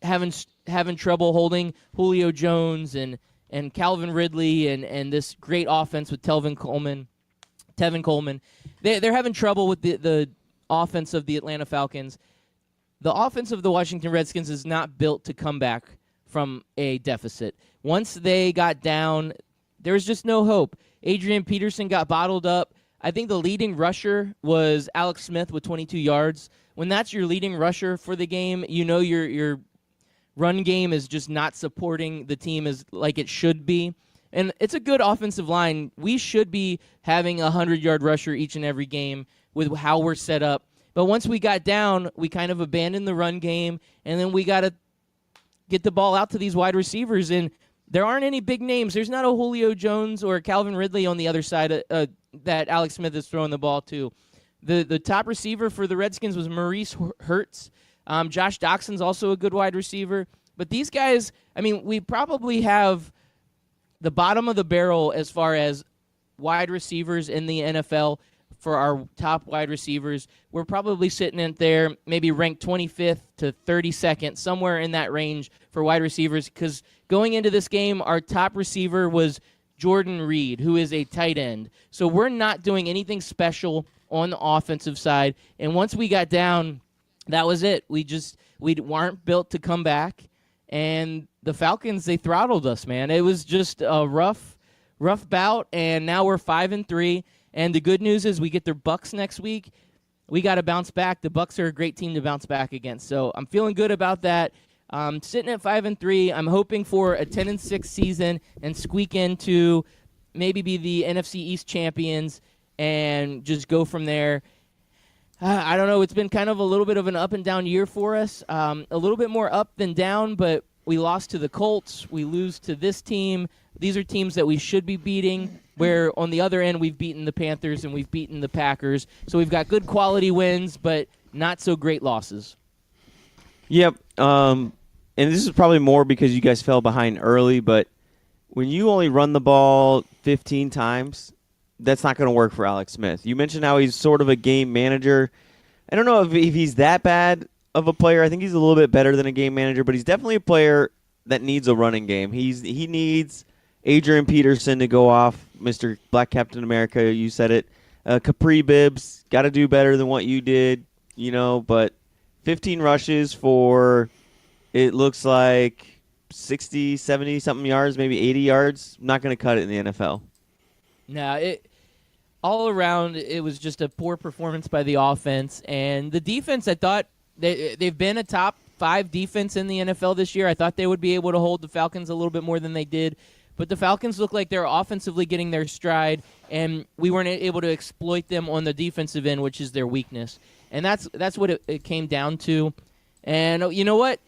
[SPEAKER 3] having trouble holding Julio Jones and Calvin Ridley and this great offense with Tevin Coleman. They're having trouble with the offense of the Atlanta Falcons. The offense of the Washington Redskins is not built to come back from a deficit. Once they got down, there was just no hope. Adrian Peterson got bottled up. I think the leading rusher was Alex Smith with 22 yards, when that's your leading rusher for the game, you know your run game is just not supporting the team as like it should be. And it's a good offensive line. We should be having a 100-yard rusher each and every game with how we're set up. But once we got down, we kind of abandoned the run game, and then we got to get the ball out to these wide receivers. And there aren't any big names. There's not a Julio Jones or Calvin Ridley on the other side that Alex Smith is throwing the ball to. The top receiver for the Redskins was Maurice Hurts. Josh Doxson's also a good wide receiver. But these guys, I mean, we probably have the bottom of the barrel as far as wide receivers in the NFL for our top wide receivers. We're probably sitting in there, maybe ranked 25th to 32nd, somewhere in that range for wide receivers, because going into this game, our top receiver was Jordan Reed, who is a tight end. So we're not doing anything special on the offensive side. And once we got down, that was it. We weren't built to come back. And the Falcons, they throttled us, man. It was just a rough bout, and now we're 5-3. And the good news is we get the Bucs next week. We got to bounce back. The Bucs are a great team to bounce back against. So I'm feeling good about that. Sitting at 5-3, I'm hoping for a 10-6 season and squeak into maybe be the NFC East champions and just go from there. I don't know. It's been kind of a little bit of an up and down year for us. A little bit more up than down, but we lost to the Colts. We lose to this team. These are teams that we should be beating, where on the other end we've beaten the Panthers and we've beaten the Packers. So we've got good quality wins, but not so great losses.
[SPEAKER 2] Yep. And this is probably more because you guys fell behind early, but when you only run the ball 15 times, that's not going to work for Alex Smith. You mentioned how he's sort of a game manager. I don't know if he's that bad of a player. I think he's a little bit better than a game manager, but he's definitely a player that needs a running game. He needs Adrian Peterson to go off, Mr. Black Captain America, you said it. Capri Bibbs, got to do better than what you did, but 15 rushes for, it looks like 60, 70-something yards, maybe 80 yards. Not going to cut it in the NFL.
[SPEAKER 3] No, all around, it was just a poor performance by the offense. And the defense, I thought, they've been a top 5 defense in the NFL this year. I thought they would be able to hold the Falcons a little bit more than they did. But the Falcons look like they're offensively getting their stride, and we weren't able to exploit them on the defensive end, which is their weakness. And that's what it came down to. And you know what?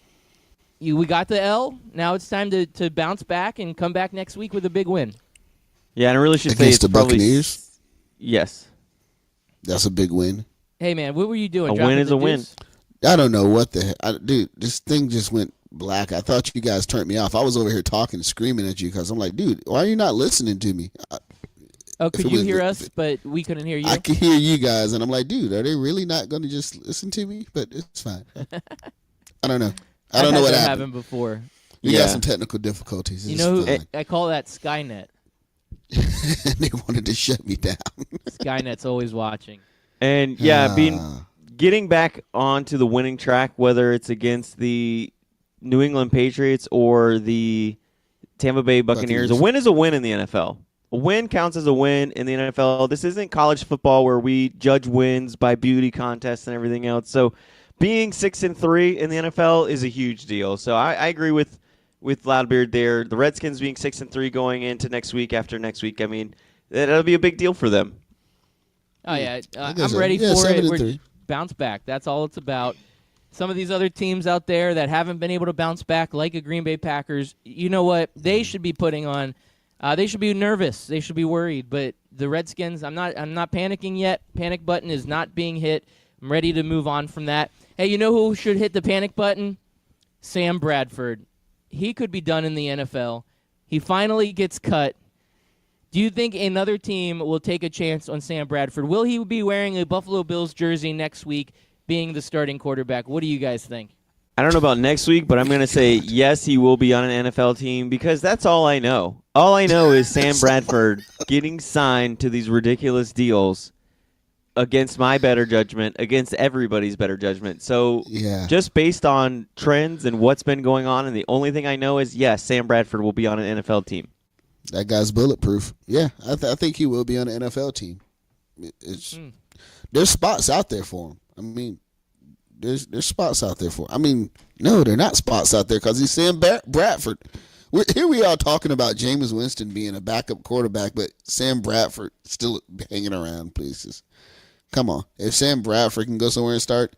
[SPEAKER 3] We got the L. Now it's time to bounce back and come back next week with a big win.
[SPEAKER 2] Yeah, and I really should
[SPEAKER 8] against
[SPEAKER 2] say it's
[SPEAKER 8] the
[SPEAKER 2] probably
[SPEAKER 8] Buccaneers.
[SPEAKER 2] Yes.
[SPEAKER 8] That's a big win.
[SPEAKER 3] Hey, man, what were you doing?
[SPEAKER 2] A win is a win.
[SPEAKER 8] I don't know what the heck. Dude, this thing just went black. I thought you guys turned me off. I was over here talking, screaming at you because I'm like, dude, why are you not listening to me?
[SPEAKER 3] Could you hear us, but we couldn't hear you?
[SPEAKER 8] I could hear you guys, and I'm like, dude, are they really not going to just listen to me? But it's fine. I don't know. I don't know what happened
[SPEAKER 3] before.
[SPEAKER 8] We got some technical difficulties.
[SPEAKER 3] You know, I call that Skynet.
[SPEAKER 8] They wanted to shut me down.
[SPEAKER 3] Skynet's always watching.
[SPEAKER 2] And getting back onto the winning track, whether it's against the New England Patriots or the Tampa Bay Buccaneers, a win is a win in the NFL. A win counts as a win in the NFL. This isn't college football where we judge wins by beauty contests and everything else. So being 6-3 in the NFL is a huge deal. So I agree with Loudbeard there. The Redskins being 6-3 going into next week after next week, I mean, that'll be a big deal for them.
[SPEAKER 3] Oh, yeah. I'm ready for it. We're bounce back. That's all it's about. Some of these other teams out there that haven't been able to bounce back, like a Green Bay Packers, you know what? They should be putting on they should be nervous. They should be worried. But the Redskins, I'm not panicking yet. Panic button is not being hit. I'm ready to move on from that. Hey, you know who should hit the panic button? Sam Bradford. He could be done in the NFL. He finally gets cut. Do you think another team will take a chance on Sam Bradford? Will he be wearing a Buffalo Bills jersey next week, being the starting quarterback? What do you guys think?
[SPEAKER 2] I don't know about next week, but I'm going to say yes, he will be on an NFL team because that's all I know. All I know is Sam Bradford getting signed to these ridiculous deals against my better judgment, against everybody's better judgment. So just based on trends and what's been going on, and the only thing I know is, yes, Sam Bradford will be on an NFL team.
[SPEAKER 8] That guy's bulletproof. Yeah, I think he will be on an NFL team. There's spots out there for him. I mean, There's spots out there for. I mean, no, they're not spots out there because he's Sam Bradford. Here we are talking about Jameis Winston being a backup quarterback, but Sam Bradford still hanging around places. Come on. If Sam Bradford can go somewhere and start,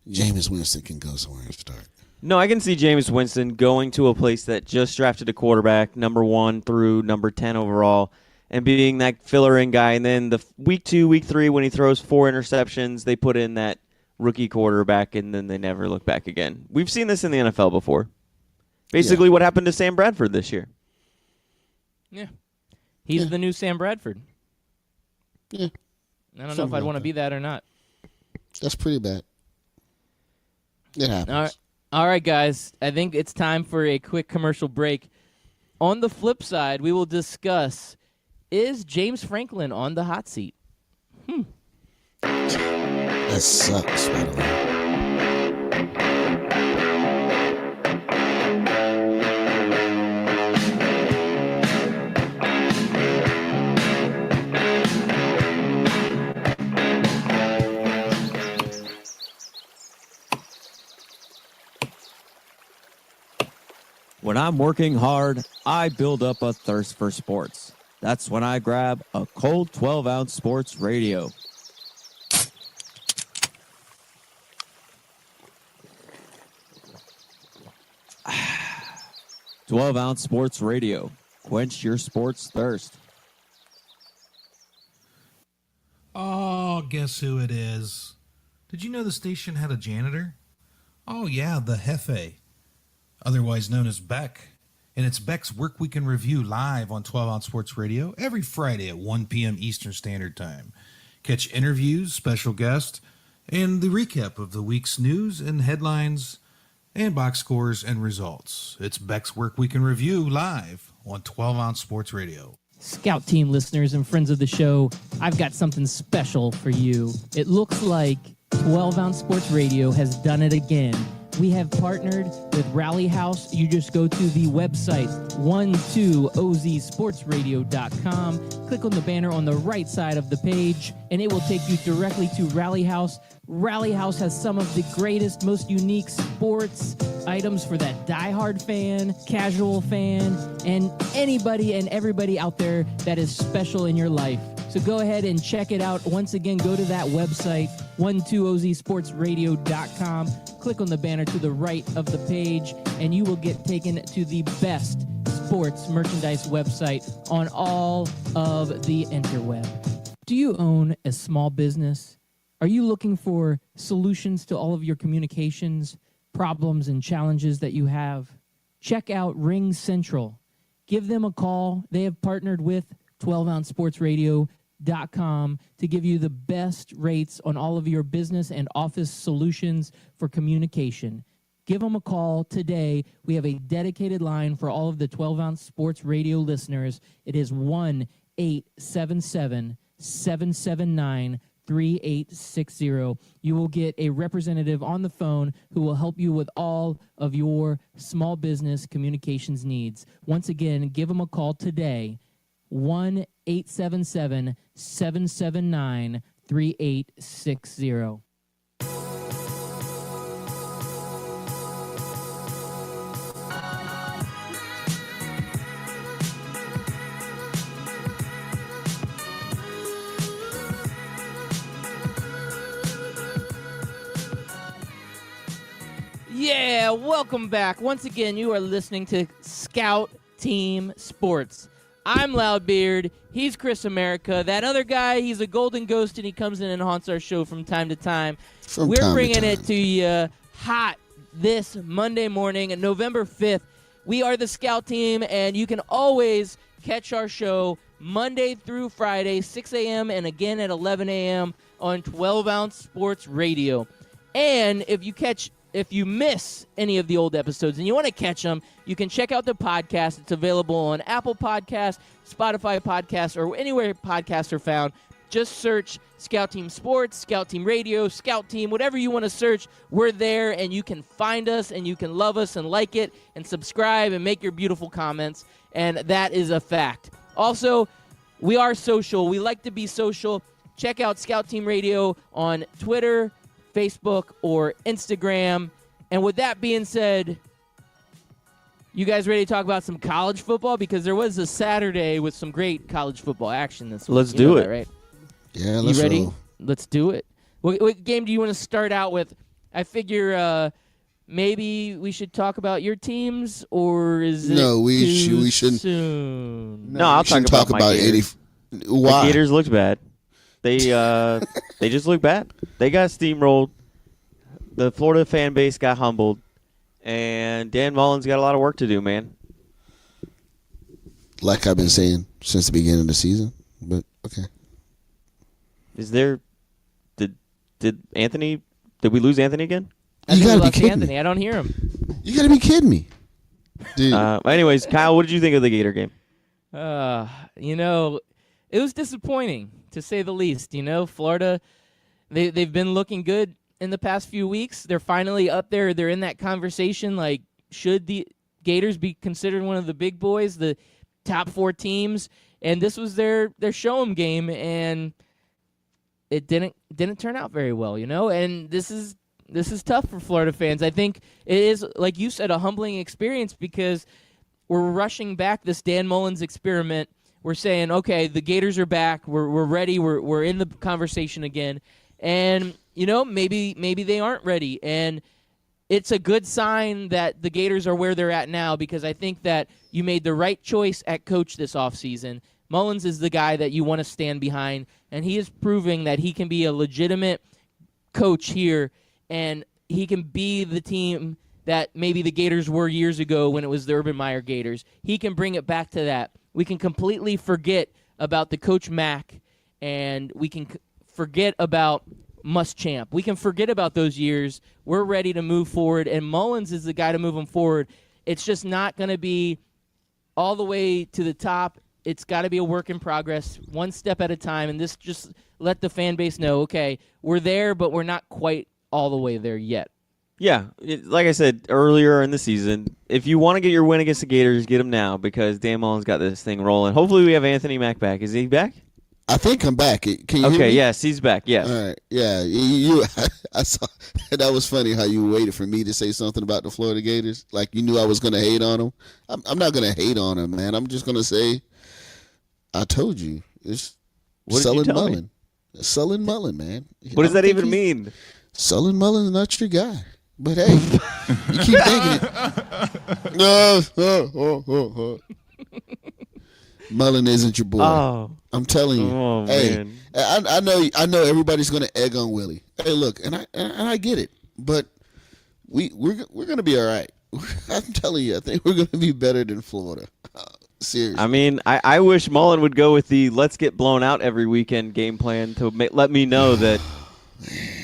[SPEAKER 8] Jameis Winston can go somewhere and start.
[SPEAKER 2] No, I can see Jameis Winston going to a place that just drafted a quarterback, number 1 through number 10 overall, and being that filler-in guy. And then the week 2, week 3, when he throws 4 interceptions, they put in that rookie quarterback, and then they never look back again. We've seen this in the NFL before. Basically what happened to Sam Bradford this year.
[SPEAKER 3] Yeah. He's the new Sam Bradford.
[SPEAKER 8] Yeah.
[SPEAKER 3] I don't know if I'd want to be that or not.
[SPEAKER 8] That's pretty bad. It happens.
[SPEAKER 3] All right, guys. I think it's time for a quick commercial break. On the flip side, we will discuss, is James Franklin on the hot seat?
[SPEAKER 8] That sucks, by the way.
[SPEAKER 10] When I'm working hard, I build up a thirst for sports. That's when I grab a cold 12-ounce sports radio. "12-ounce sports radio. Quench your sports thirst."
[SPEAKER 11] Oh, guess who it is? Did you know the station had a janitor? Oh yeah, the Jefe, otherwise known as Beck. And it's Beck's Work Week in Review live on 12-ounce sports radio every Friday at 1 p.m. Eastern Standard Time. Catch interviews, special guests, and the recap of the week's news and headlines and box scores and results. It's Beck's Work Week in Review live on 12-ounce sports radio.
[SPEAKER 3] Scout Team listeners and friends of the show, I've got something special for you. It looks like 12-ounce sports radio has done it again. We have partnered with Rally House. You just go to the website 12ozsportsradio.com. Click on the banner on the right side of the page, and it will take you directly to Rally House. Rally House has some of the greatest, most unique sports items for that diehard fan, casual fan, and anybody and everybody out there that is special in your life. So go ahead and check it out. Once again, go to that website, 12ozsportsradio.com. Click on the banner to the right of the page, and you will get taken to the best sports merchandise website on all of the interweb. Do you own a small business? Are you looking for solutions to all of your communications, problems, and challenges that you have? Check out Ring Central. Give them a call. They have partnered with 12ozsportsradio.com to give you the best rates on all of your business and office solutions for communication. Give them a call today. We have a dedicated line for all of the 12-ounce sports radio listeners. It is 1-877-779-3860. You will get a representative on the phone who will help you with all of your small business communications needs. Once again, give them a call today. 1-877-779-3860. Yeah, welcome back. Once again, you are listening to Scout Team Sports. I'm Loudbeard. He's Chris America. That other guy, he's a golden ghost, and he comes in and haunts our show from time to time. We're bringing it to you hot this Monday morning, November 5th. We are the Scout Team, and you can always catch our show Monday through Friday, 6 a.m. and again at 11 a.m. on 12-ounce sports radio. And if you miss any of the old episodes and you want to catch them, you can check out the podcast. It's available on Apple Podcasts, Spotify Podcasts, or anywhere podcasts are found. Just search Scout Team Sports, Scout Team Radio, Scout Team, whatever you want to search. We're there, and you can find us, and you can love us and like it and subscribe and make your beautiful comments, and that is a fact. Also, we are social. We like to be social. Check out Scout Team Radio on Twitter, Facebook or Instagram. And with that being said, you guys ready to talk about some college football? Because there was a Saturday with some great college football action this week.
[SPEAKER 2] Let's do it.
[SPEAKER 3] That, right?
[SPEAKER 8] Yeah,
[SPEAKER 3] You
[SPEAKER 8] let's
[SPEAKER 3] ready?
[SPEAKER 8] roll.
[SPEAKER 3] Let's do it. What game do you want to start out with? I figure maybe we should talk about your teams, or is it
[SPEAKER 8] No, we
[SPEAKER 3] too
[SPEAKER 8] shouldn't.
[SPEAKER 3] soon?
[SPEAKER 2] No, I'll
[SPEAKER 8] we shouldn't
[SPEAKER 2] talk about my
[SPEAKER 8] 80.
[SPEAKER 2] Gators.
[SPEAKER 8] Why?
[SPEAKER 2] The Gators looked bad. They just look bad. They got steamrolled. The Florida fan base got humbled, and Dan Mullen's got a lot of work to do, man.
[SPEAKER 8] Like I've been saying since the beginning of the season, but okay.
[SPEAKER 2] Did Anthony? Did we lose Anthony again?
[SPEAKER 3] I
[SPEAKER 8] You
[SPEAKER 3] think we
[SPEAKER 8] gotta be
[SPEAKER 3] lost
[SPEAKER 8] kidding
[SPEAKER 3] Anthony.
[SPEAKER 8] me.
[SPEAKER 3] I don't hear him.
[SPEAKER 8] You gotta be kidding me, dude.
[SPEAKER 2] Anyways, Kyle, what did you think of the Gator game?
[SPEAKER 3] It was disappointing to say the least. Florida, they've been looking good in the past few weeks. They're finally up there. They're in that conversation. Like, should the Gators be considered one of the big boys, the top 4 teams? And this was their show 'em game, and it didn't turn out very well. And this is tough for Florida fans. I think it is, like you said, a humbling experience because we're rushing back this Dan Mullen's experiment. We're saying, okay, the Gators are back. We're ready. We're in the conversation again. And, maybe they aren't ready. And it's a good sign that the Gators are where they're at now because I think that you made the right choice at coach this offseason. Mullins is the guy that you want to stand behind, and he is proving that he can be a legitimate coach here, and he can be the team that maybe the Gators were years ago when it was the Urban Meyer Gators. He can bring it back to that. We can completely forget about the Coach Mack, and we can forget about Muschamp. We can forget about those years. We're ready to move forward, and Mullins is the guy to move them forward. It's just not going to be all the way to the top. It's got to be a work in progress, one step at a time, and this just let the fan base know, okay, we're there, but we're not quite all the way there yet.
[SPEAKER 2] Yeah, like I said earlier in the season, if you want to get your win against the Gators, get them now because Dan Mullen's got this thing rolling. Hopefully we have Anthony Mack back. Is he back?
[SPEAKER 8] I think I'm back. Can you hear
[SPEAKER 2] Okay,
[SPEAKER 8] me?
[SPEAKER 2] yes, he's back, yes.
[SPEAKER 8] All right. Yeah, you. I saw that was funny how you waited for me to say something about the Florida Gators. Like you knew I was going to hate on them. I'm not going to hate on them, man. I'm just going to say, I told you, it's
[SPEAKER 2] What did you
[SPEAKER 8] Sullen
[SPEAKER 2] tell me?
[SPEAKER 8] Mullen. Sullen Mullen, man.
[SPEAKER 2] What does
[SPEAKER 8] I
[SPEAKER 2] that
[SPEAKER 8] think
[SPEAKER 2] even
[SPEAKER 8] he's-
[SPEAKER 2] mean?
[SPEAKER 8] Sullen Mullen's not your guy. But hey, you keep thinking it. Mullen isn't your boy.
[SPEAKER 2] Oh.
[SPEAKER 8] I'm telling you.
[SPEAKER 2] Oh,
[SPEAKER 8] hey,
[SPEAKER 2] man.
[SPEAKER 8] I know everybody's gonna egg on Willie. Hey, look, and I get it, but we're gonna be all right. I'm telling you, I think we're gonna be better than Florida. Seriously.
[SPEAKER 2] I mean, I wish Mullen would go with the let's get blown out every weekend game plan to let me know that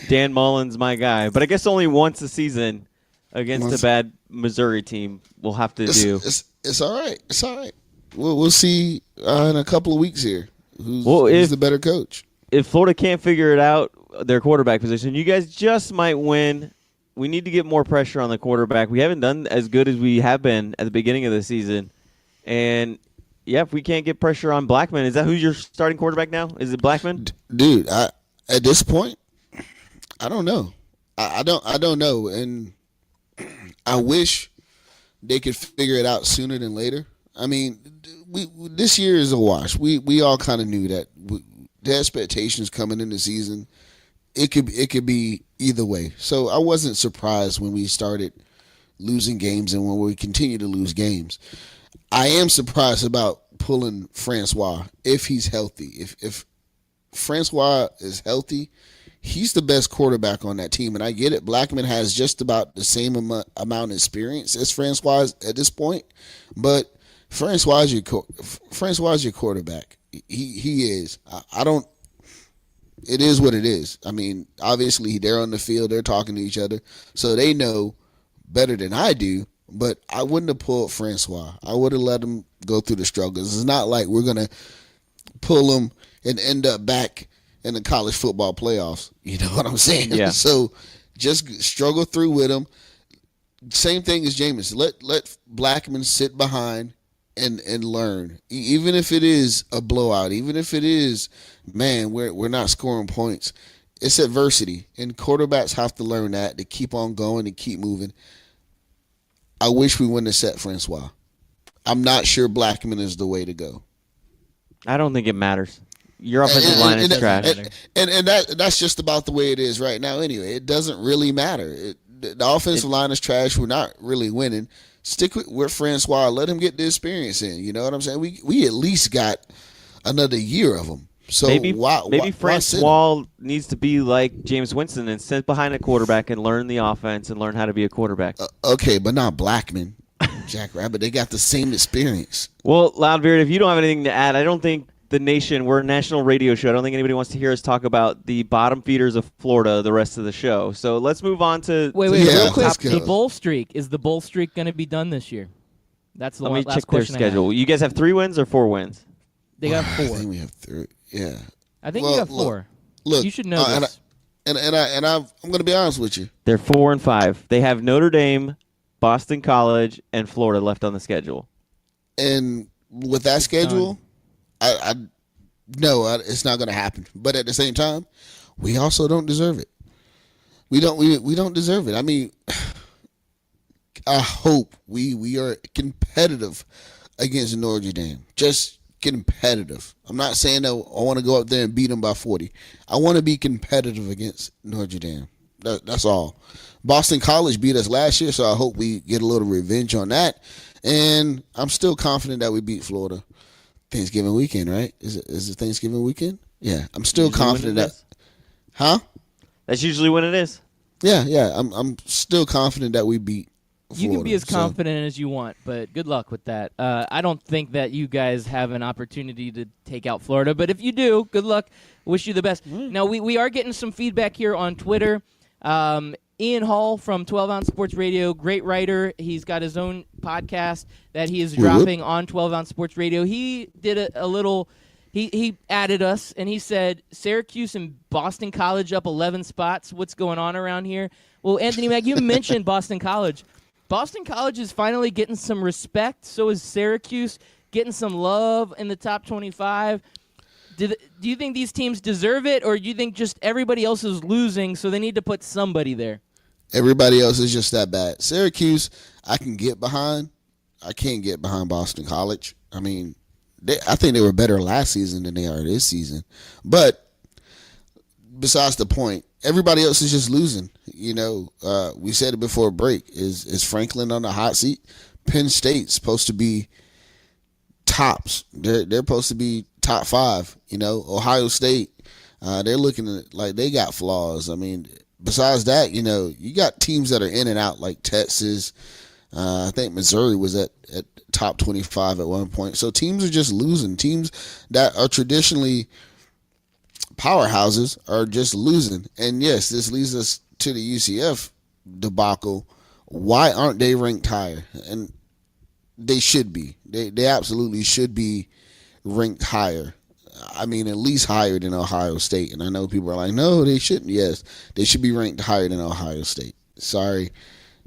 [SPEAKER 2] Dan Mullen's my guy. But I guess only once a season against a bad Missouri team we'll have to do.
[SPEAKER 8] It's all right. It's all right. We'll see in a couple of weeks here who's the better coach.
[SPEAKER 2] If Florida can't figure it out, their quarterback position, you guys just might win. We need to get more pressure on the quarterback. We haven't done as good as we have been at the beginning of the season. And, yeah, if we can't get pressure on Blackman, is that who's your starting quarterback now? Is it Blackman?
[SPEAKER 8] Dude, at this point, I don't know. I don't know. And I wish they could figure it out sooner than later. I mean, this year is a wash. We all kind of knew that the expectations coming in the season, it could be either way. So I wasn't surprised when we started losing games and when we continue to lose games. I am surprised about pulling Francois if he's healthy. If Francois is healthy, he's the best quarterback on that team. And I get it. Blackman has just about the same amount of experience as Francois at this point. But Francois is your quarterback. He is. I don't. It is what it is. I mean, obviously they're on the field. They're talking to each other, so they know better than I do. But I wouldn't have pulled Francois. I would have let him go through the struggles. It's not like we're gonna pull him and end up back in the college football playoffs. You know what I'm saying?
[SPEAKER 2] Yeah.
[SPEAKER 8] So just struggle through with him. Same thing as Jameis. Let Blackman sit behind and learn. Even if it is a blowout, even if it is, man, we're not scoring points. it's adversity, and quarterbacks have to learn that to keep on going and keep moving. I wish we wouldn't have set Francois. I'm not sure Blackman is the way to go.
[SPEAKER 2] I don't think it matters. Your offensive line is trash.
[SPEAKER 8] And that's just about the way it is right now anyway. It doesn't really matter. The offensive line is trash. We're not really winning. Stick with Francois. Let him get the experience in. You know what I'm saying? We at least got another year of him. So
[SPEAKER 2] maybe
[SPEAKER 8] why
[SPEAKER 2] Francois needs to be like James Winston and sit behind a quarterback and learn the offense and learn how to be a quarterback.
[SPEAKER 8] Okay, but not Blackman, Jack Rabbit. They got the same experience.
[SPEAKER 2] Well, Loudbeard, if you don't have anything to add, I don't think the nation, we're a national radio show. I don't think anybody wants to hear us talk about the bottom feeders of Florida the rest of the show. So let's move on to
[SPEAKER 3] real quick. The bowl streak. Is the bowl streak going to be done this year? That's the
[SPEAKER 2] Let me
[SPEAKER 3] last
[SPEAKER 2] check their
[SPEAKER 3] question
[SPEAKER 2] schedule. You guys have 3 wins or 4 wins?
[SPEAKER 3] They got 4.
[SPEAKER 8] I think we have 3. Yeah.
[SPEAKER 3] I think you got 4.
[SPEAKER 8] Look,
[SPEAKER 3] you should know this.
[SPEAKER 8] I'm going to be honest with you.
[SPEAKER 2] They're 4 and 5. They have Notre Dame, Boston College, and Florida left on the schedule.
[SPEAKER 8] And with that schedule, it's not going to happen. But at the same time, we also don't deserve it. We don't deserve it. I mean, I hope we are competitive against Notre Dame. Just competitive. I'm not saying that I want to go up there and beat them by 40. I want to be competitive against Notre Dame. That's all. Boston College beat us last year, so I hope we get a little revenge on that. And I'm still confident that we beat Florida. Thanksgiving weekend, right? Is it Thanksgiving weekend? Yeah, I'm still confident that. Huh?
[SPEAKER 2] That's usually when it is.
[SPEAKER 8] Yeah. I'm still confident that we beat Florida.
[SPEAKER 3] You can be as confident as you want, but good luck with that. I don't think that you guys have an opportunity to take out Florida, but if you do, good luck. Wish you the best. Now, we are getting some feedback here on Twitter. Ian Hall from 12 Ounce Sports Radio, great writer. He's got his own podcast that he is dropping on 12 Ounce Sports Radio. He did a little – he added us, and he said, Syracuse and Boston College up 11 spots. What's going on around here? Well, Anthony Mack, you mentioned Boston College. Boston College is finally getting some respect. So is Syracuse getting some love in the top 25. Do you think these teams deserve it, or do you think just everybody else is losing, so they need to put somebody there?
[SPEAKER 8] Everybody else is just that bad. Syracuse, I can get behind. I can't get behind Boston College. I mean, I think they were better last season than they are this season. But besides the point, everybody else is just losing. You know, we said it before break. Is Franklin on the hot seat? Penn State's supposed to be tops. They're supposed to be top 5. You know, Ohio State, they're looking at like they got flaws. I mean, besides that, you know, you got teams that are in and out like Texas. I think Missouri was at top 25 at one point. So teams are just losing. Teams that are traditionally powerhouses are just losing. And yes, this leads us to the UCF debacle. Why aren't they ranked higher? And they should be. They absolutely should be ranked higher. I mean, at least higher than Ohio State. And I know people are like, no, they shouldn't. Yes, they should be ranked higher than Ohio State. Sorry.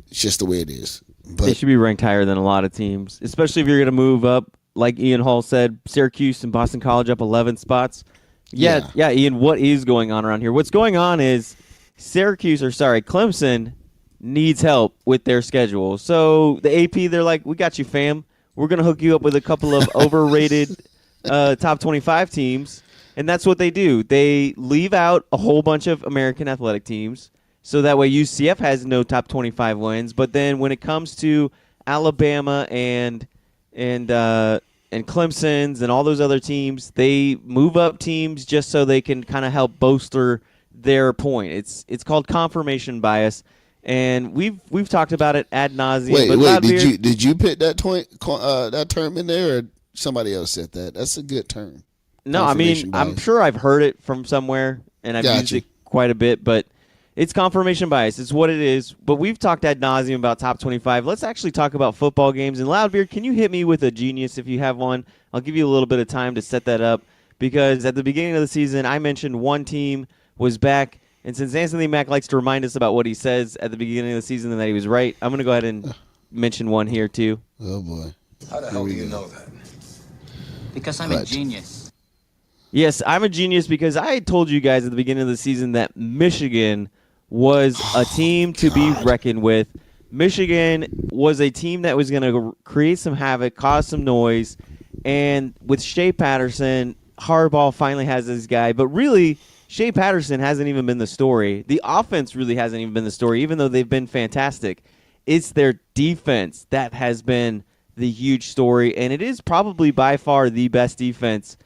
[SPEAKER 8] It's just the way it is. But
[SPEAKER 2] they should be ranked higher than a lot of teams, especially if you're going to move up. Like Ian Hall said, Syracuse and Boston College up 11 spots. Yeah, Ian, what is going on around here? What's going on is Clemson needs help with their schedule. So the AP, they're like, we got you, fam. We're going to hook you up with a couple of overrated top 25 teams. And that's what they do. They leave out a whole bunch of American athletic teams. So that way UCF has no top 25 wins. But then when it comes to Alabama and Clemson's and all those other teams, they move up teams just so they can kind of help bolster their point. It's called confirmation bias, and we've talked about it ad nauseum.
[SPEAKER 8] Wait, did you put that term in there, or somebody else said that? That's a good term.
[SPEAKER 2] No, I mean bias. I'm sure I've heard it from somewhere, and I've used it quite a bit, but it's confirmation bias. It's what it is. But we've talked ad nauseum about top 25. Let's actually talk about football games. And Loudbeard, can you hit me with a genius if you have one? I'll give you a little bit of time to set that up. Because at the beginning of the season, I mentioned one team was back. And since Anthony Mack likes to remind us about what he says at the beginning of the season and that he was right, I'm going to go ahead and mention one here, too.
[SPEAKER 8] Oh, boy.
[SPEAKER 1] How the hell do you know that?
[SPEAKER 9] Because I'm a genius.
[SPEAKER 2] Yes, I'm a genius because I had told you guys at the beginning of the season that Michigan was a team to be reckoned with. Michigan was a team that was going to create some havoc, cause some noise, and with Shea Patterson, Harbaugh finally has this guy. But really, Shea Patterson hasn't even been the story. The offense really hasn't even been the story, even though they've been fantastic. It's their defense that has been the huge story, and it is probably by far the best defense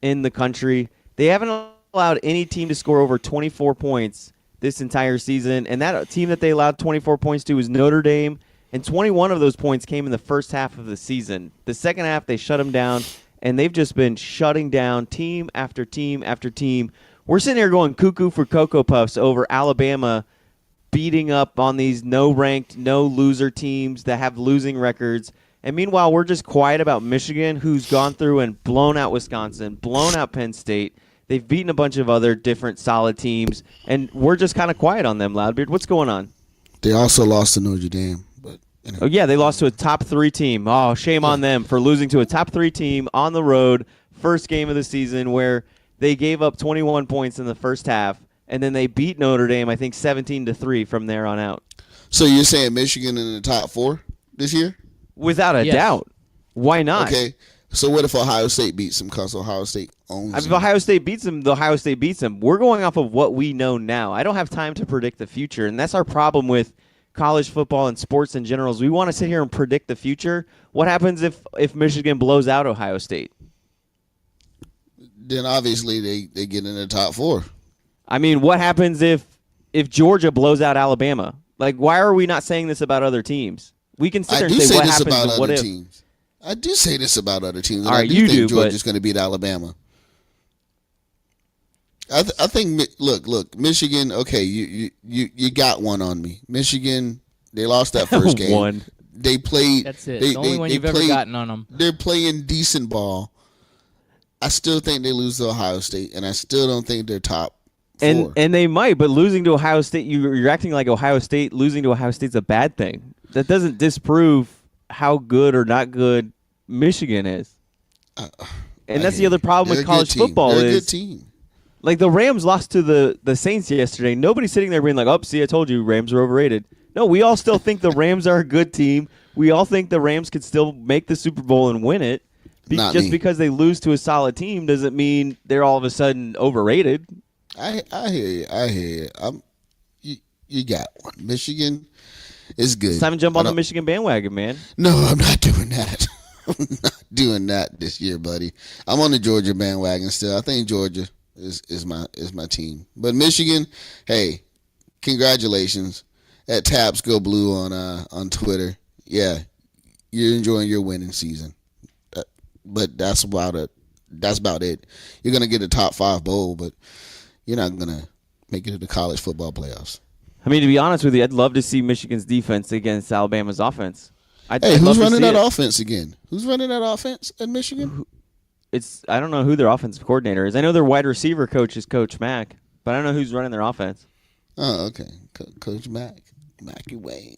[SPEAKER 2] in the country. They haven't allowed any team to score over 24 points this entire season, and that team that they allowed 24 points to was Notre Dame, and 21 of those points came in the first half of the season. The second half, they shut them down, and they've just been shutting down team after team after team. We're sitting here going cuckoo for Cocoa Puffs over Alabama beating up on these no-ranked, no-loser teams that have losing records. And meanwhile, we're just quiet about Michigan, who's gone through and blown out Wisconsin, blown out Penn State. They've beaten a bunch of other different solid teams, and we're just kind of quiet on them, Loudbeard. What's going on?
[SPEAKER 8] They also lost to Notre Dame. But
[SPEAKER 2] Oh, yeah, they lost to a top 3 team. Oh, shame on them for losing to a top 3 team on the road, first game of the season, where they gave up 21 points in the first half, and then they beat Notre Dame, I think, 17-3 from there on out.
[SPEAKER 8] So you're saying Michigan in the top 4 this year?
[SPEAKER 2] Without a doubt. Why not?
[SPEAKER 8] Okay. So what if Ohio State beats them because Ohio State owns
[SPEAKER 2] If
[SPEAKER 8] them?
[SPEAKER 2] Ohio State beats them, Ohio State beats them. We're going off of what we know now. I don't have time to predict the future, and that's our problem with college football and sports in general. Is we want to sit here and predict the future. What happens if Michigan blows out Ohio State?
[SPEAKER 8] Then obviously they get in the top 4.
[SPEAKER 2] I mean, what happens if Georgia blows out Alabama? Like, why are we not saying this about other teams? We can sit there and say what happens and what if.
[SPEAKER 8] Teams. I do say this about other teams.
[SPEAKER 2] All right,
[SPEAKER 8] I
[SPEAKER 2] you
[SPEAKER 8] think
[SPEAKER 2] do,
[SPEAKER 8] Georgia's
[SPEAKER 2] but
[SPEAKER 8] going to beat Alabama. I think. Look, Michigan. Okay, you got one on me. Michigan. They lost that first game.
[SPEAKER 2] One.
[SPEAKER 8] They played.
[SPEAKER 3] That's it.
[SPEAKER 8] They,
[SPEAKER 3] the only one
[SPEAKER 8] they
[SPEAKER 3] you've ever
[SPEAKER 8] played-
[SPEAKER 3] gotten on them.
[SPEAKER 8] They're playing decent ball. I still think they lose to Ohio State, and I still don't think they're top 4.
[SPEAKER 2] And they might, but losing to Ohio State, you're acting like Ohio State. Losing to Ohio State's a bad thing. That doesn't disprove how good or not good Michigan is. And that's the other problem with college football
[SPEAKER 8] They're a
[SPEAKER 2] is
[SPEAKER 8] good team.
[SPEAKER 2] like the Rams lost to the Saints yesterday. Nobody's sitting there being like, "Oh, see, I told you, Rams are overrated." No, we all still think the Rams are a good team. We all think the Rams could still make the Super Bowl and win it.
[SPEAKER 8] Not
[SPEAKER 2] Just
[SPEAKER 8] me.
[SPEAKER 2] because they lose to a solid team doesn't mean they're all of a sudden overrated.
[SPEAKER 8] I hear you. You got one. Michigan is good.
[SPEAKER 2] It's time to jump on
[SPEAKER 8] I
[SPEAKER 2] the
[SPEAKER 8] don't-
[SPEAKER 2] Michigan bandwagon, man.
[SPEAKER 8] No, I'm not doing that. I'm not doing that this year, buddy. I'm on the Georgia bandwagon still. I think Georgia is my team. But Michigan, hey, congratulations. At Taps Go Blue on Twitter. Yeah, you're enjoying your winning season. But that's about it. That's about it. You're gonna get a top 5 bowl, but you're not gonna make it to the college football playoffs.
[SPEAKER 2] I mean, to be honest with you, I'd love to see Michigan's defense against Alabama's offense.
[SPEAKER 8] Hey, who's running that offense again? Who's running that offense at Michigan?
[SPEAKER 2] I don't know who their offensive coordinator is. I know their wide receiver coach is Coach Mack, but I don't know who's running their offense.
[SPEAKER 8] Oh, okay. Coach Mackey Way.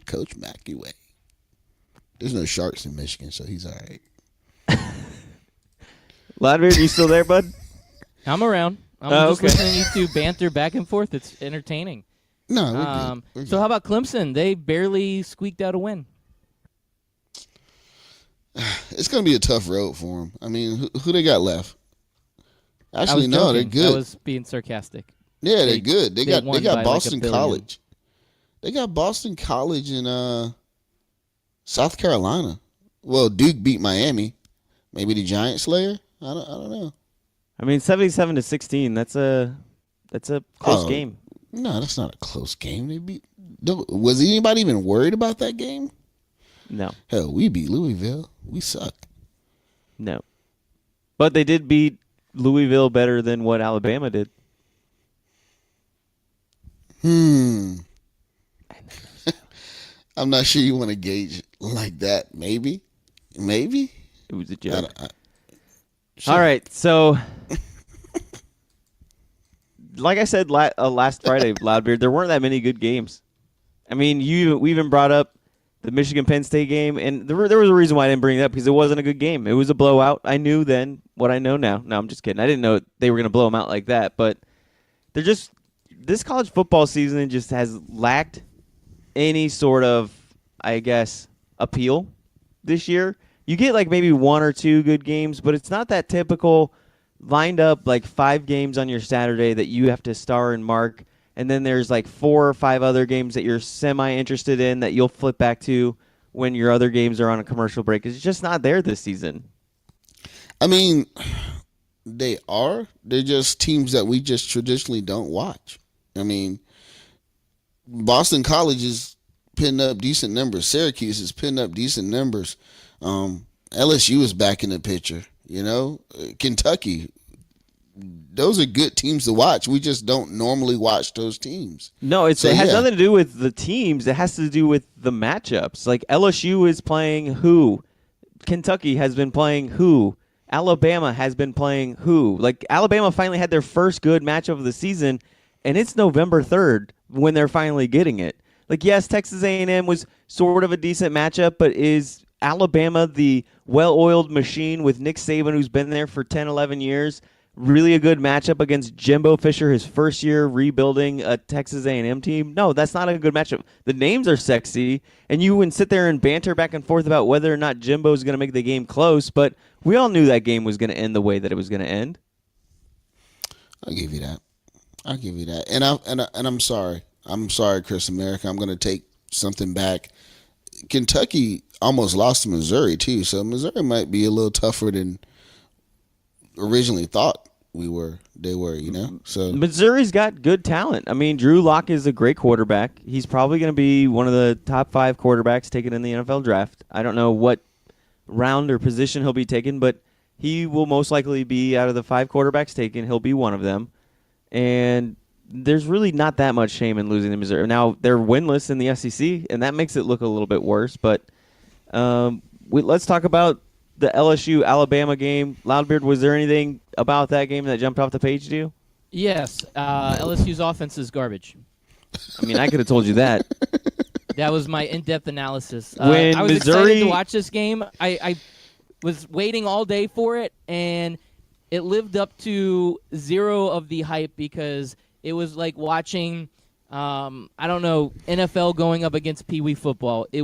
[SPEAKER 8] Coach Mackey Way. There's no sharks in Michigan, so he's all right.
[SPEAKER 2] Loudbeard, you still there, bud?
[SPEAKER 3] I'm around. I'm just listening to you two banter back and forth. It's entertaining.
[SPEAKER 8] No, we're good. We're
[SPEAKER 3] So
[SPEAKER 8] good.
[SPEAKER 3] how about Clemson? They barely squeaked out a win.
[SPEAKER 8] It's going to be a tough road for them. I mean, who they got left?
[SPEAKER 3] I
[SPEAKER 8] Actually,
[SPEAKER 3] was
[SPEAKER 8] no, they're
[SPEAKER 3] joking.
[SPEAKER 8] good.
[SPEAKER 3] I was being sarcastic.
[SPEAKER 8] Yeah, they're good. They got
[SPEAKER 3] won by like
[SPEAKER 8] Boston
[SPEAKER 3] a billion.
[SPEAKER 8] College. They got Boston College in South Carolina. Well, Duke beat Miami. Maybe the Giant Slayer. I don't know.
[SPEAKER 2] I mean, 77-16. That's a close game.
[SPEAKER 8] No, that's not a close game. They beat. Was anybody even worried about that game?
[SPEAKER 2] No,
[SPEAKER 8] Hell, we beat Louisville. We suck.
[SPEAKER 2] no. But they did beat Louisville better than what Alabama did.
[SPEAKER 8] I'm not sure you want to gauge it like that. Maybe.
[SPEAKER 2] It was a joke.
[SPEAKER 8] Sure.
[SPEAKER 2] All right, so like I said last Friday, Loudbeard, there weren't that many good games. I mean, we even brought up the Michigan-Penn State game, and there was a reason why I didn't bring it up because it wasn't a good game. It was a blowout. I knew then what I know now. No, I'm just kidding. I didn't know they were going to blow them out like that, but they're just this college football season just has lacked any sort of, I guess, appeal this year. You get like maybe one or two good games, but it's not that typical lined up like 5 games on your Saturday that you have to star and mark, and then there's like 4 or 5 other games that you're semi-interested in that you'll flip back to when your other games are on a commercial break. It's just not there this season.
[SPEAKER 8] I mean, they are. They're just teams that we just traditionally don't watch. I mean, Boston College is putting up decent numbers. Syracuse is putting up decent numbers. LSU is back in the picture. Kentucky. Those are good teams to watch. We just don't normally watch those teams.
[SPEAKER 2] No, it has nothing to do with the teams. It has to do with the matchups. Like LSU is playing who? Kentucky has been playing who? Alabama has been playing who? Like Alabama finally had their first good matchup of the season, and it's November 3rd when they're finally getting it. Like, yes, Texas A&M was sort of a decent matchup, but is Alabama, the well-oiled machine with Nick Saban, who's been there for 10, 11 years, really a good matchup against Jimbo Fisher, his first year rebuilding a Texas A&M team? No, that's not a good matchup. The names are sexy, and you can sit there and banter back and forth about whether or not Jimbo's going to make the game close, but we all knew that game was going to end the way that it was going to end.
[SPEAKER 8] I'll give you that. And I'm sorry. I'm sorry, Chris America. I'm going to take something back. Kentucky almost lost to Missouri, too, so Missouri might be a little tougher than originally thought they were. So
[SPEAKER 2] Missouri's got good talent. I mean, Drew Lock is a great quarterback. He's probably going to be one of the top 5 quarterbacks taken in the NFL draft. I don't know what round or position he'll be taken, but he will most likely be out of the 5 quarterbacks taken. He'll be one of them. And there's really not that much shame in losing to Missouri. Now, they're winless in the SEC, and that makes it look a little bit worse. But let's talk about the LSU-Alabama game. Loudbeard, was there anything about that game that jumped off the page to you?
[SPEAKER 3] Yes. LSU's offense is garbage.
[SPEAKER 2] I mean, I could have told you that.
[SPEAKER 3] That was my in-depth analysis.
[SPEAKER 2] When
[SPEAKER 3] I was
[SPEAKER 2] Missouri...
[SPEAKER 3] excited to watch this game. I was waiting all day for it, and it lived up to 0 of the hype because it was like watching, NFL going up against Pee Wee football. There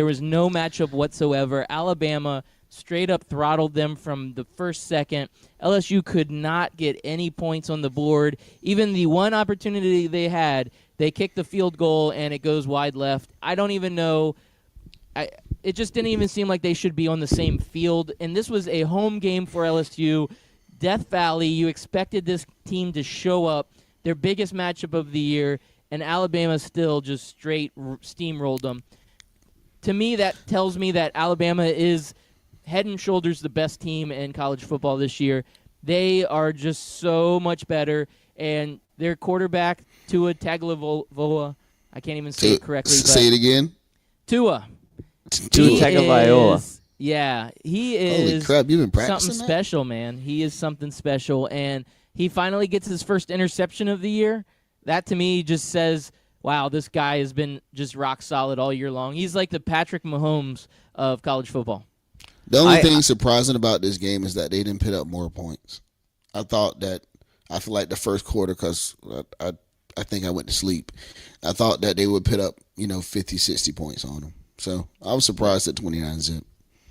[SPEAKER 3] was no matchup whatsoever. Alabama straight up throttled them from the first second. LSU could not get any points on the board. Even the one opportunity they had, they kicked the field goal and it goes wide left. I don't even know. It just didn't even seem like they should be on the same field. And this was a home game for LSU. Death Valley, you expected this team to show up, their biggest matchup of the year, and Alabama still just straight steamrolled them. To me, that tells me that Alabama is head and shoulders the best team in college football this year. They are just so much better, and their quarterback, Tua Tagovailoa, I can't even say it correctly.
[SPEAKER 8] Say it again.
[SPEAKER 3] Tua
[SPEAKER 2] Tagovailoa.
[SPEAKER 3] Yeah, he is.
[SPEAKER 8] Holy crap, you've been practicing
[SPEAKER 3] something
[SPEAKER 8] that?
[SPEAKER 3] special, man. He is something special, and he finally gets his first interception of the year. That, to me, just says, wow, this guy has been just rock solid all year long. He's like the Patrick Mahomes of college football.
[SPEAKER 8] The only thing surprising about this game is that they didn't put up more points. I feel like the first quarter, because I think I went to sleep, I thought that they would put up, 50, 60 points on them. So I was surprised at 29-0.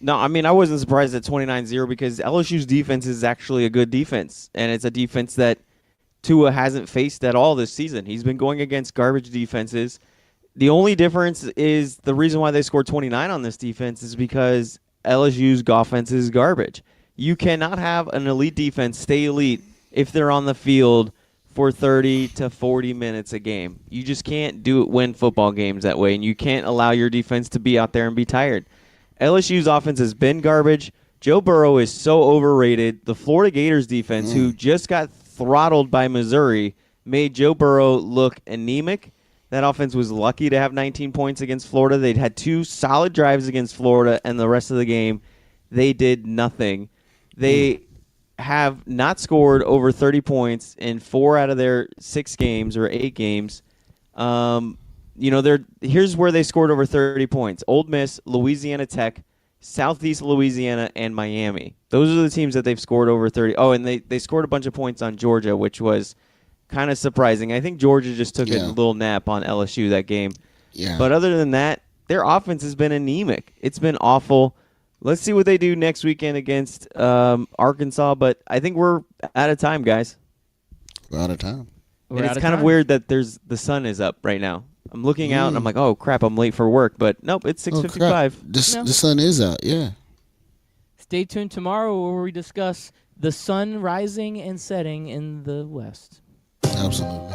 [SPEAKER 2] No, I mean, I wasn't surprised at 29-0 because LSU's defense is actually a good defense, and it's a defense that Tua hasn't faced at all this season. He's been going against garbage defenses. The only difference is the reason why they scored 29 on this defense is because LSU's offense is garbage. You cannot have an elite defense stay elite if they're on the field for 30 to 40 minutes a game. You just can't win football games that way, and you can't allow your defense to be out there and be tired. LSU's offense has been garbage. Joe Burrow is so overrated. The Florida Gators defense, who just got throttled by Missouri, made Joe Burrow look anemic. That offense was lucky to have 19 points against Florida. They'd had 2 solid drives against Florida, and the rest of the game, they did nothing. They have not scored over 30 points in 4 out of their 6 games or 8 games. here's where they scored over 30 points. Ole Miss, Louisiana Tech, Southeast Louisiana, and Miami. Those are the teams that they've scored over 30. Oh, and they scored a bunch of points on Georgia, which was kind of surprising. I think Georgia just took a little nap on LSU that game.
[SPEAKER 8] Yeah.
[SPEAKER 2] But other than that, their offense has been anemic. It's been awful. Let's see what they do next weekend against Arkansas, but I think we're out of time, guys.
[SPEAKER 8] We're out of time.
[SPEAKER 2] And it's kind of weird that the sun is up right now. I'm looking out and I'm like, oh crap, I'm late for work, but nope, it's 6:55.
[SPEAKER 8] The sun is out, yeah.
[SPEAKER 3] Stay tuned tomorrow where we discuss the sun rising and setting in the west.
[SPEAKER 8] Absolutely.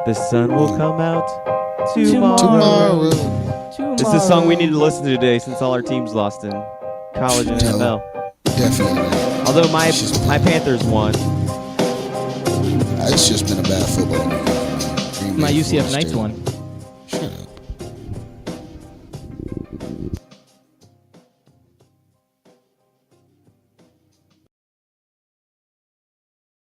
[SPEAKER 2] The sun will come out tomorrow. This is the song we need to listen to today since all our teams lost in college and NFL.
[SPEAKER 8] Definitely.
[SPEAKER 2] Although my Panthers won.
[SPEAKER 8] It's just been a bad football game.
[SPEAKER 3] My UCF Knights won.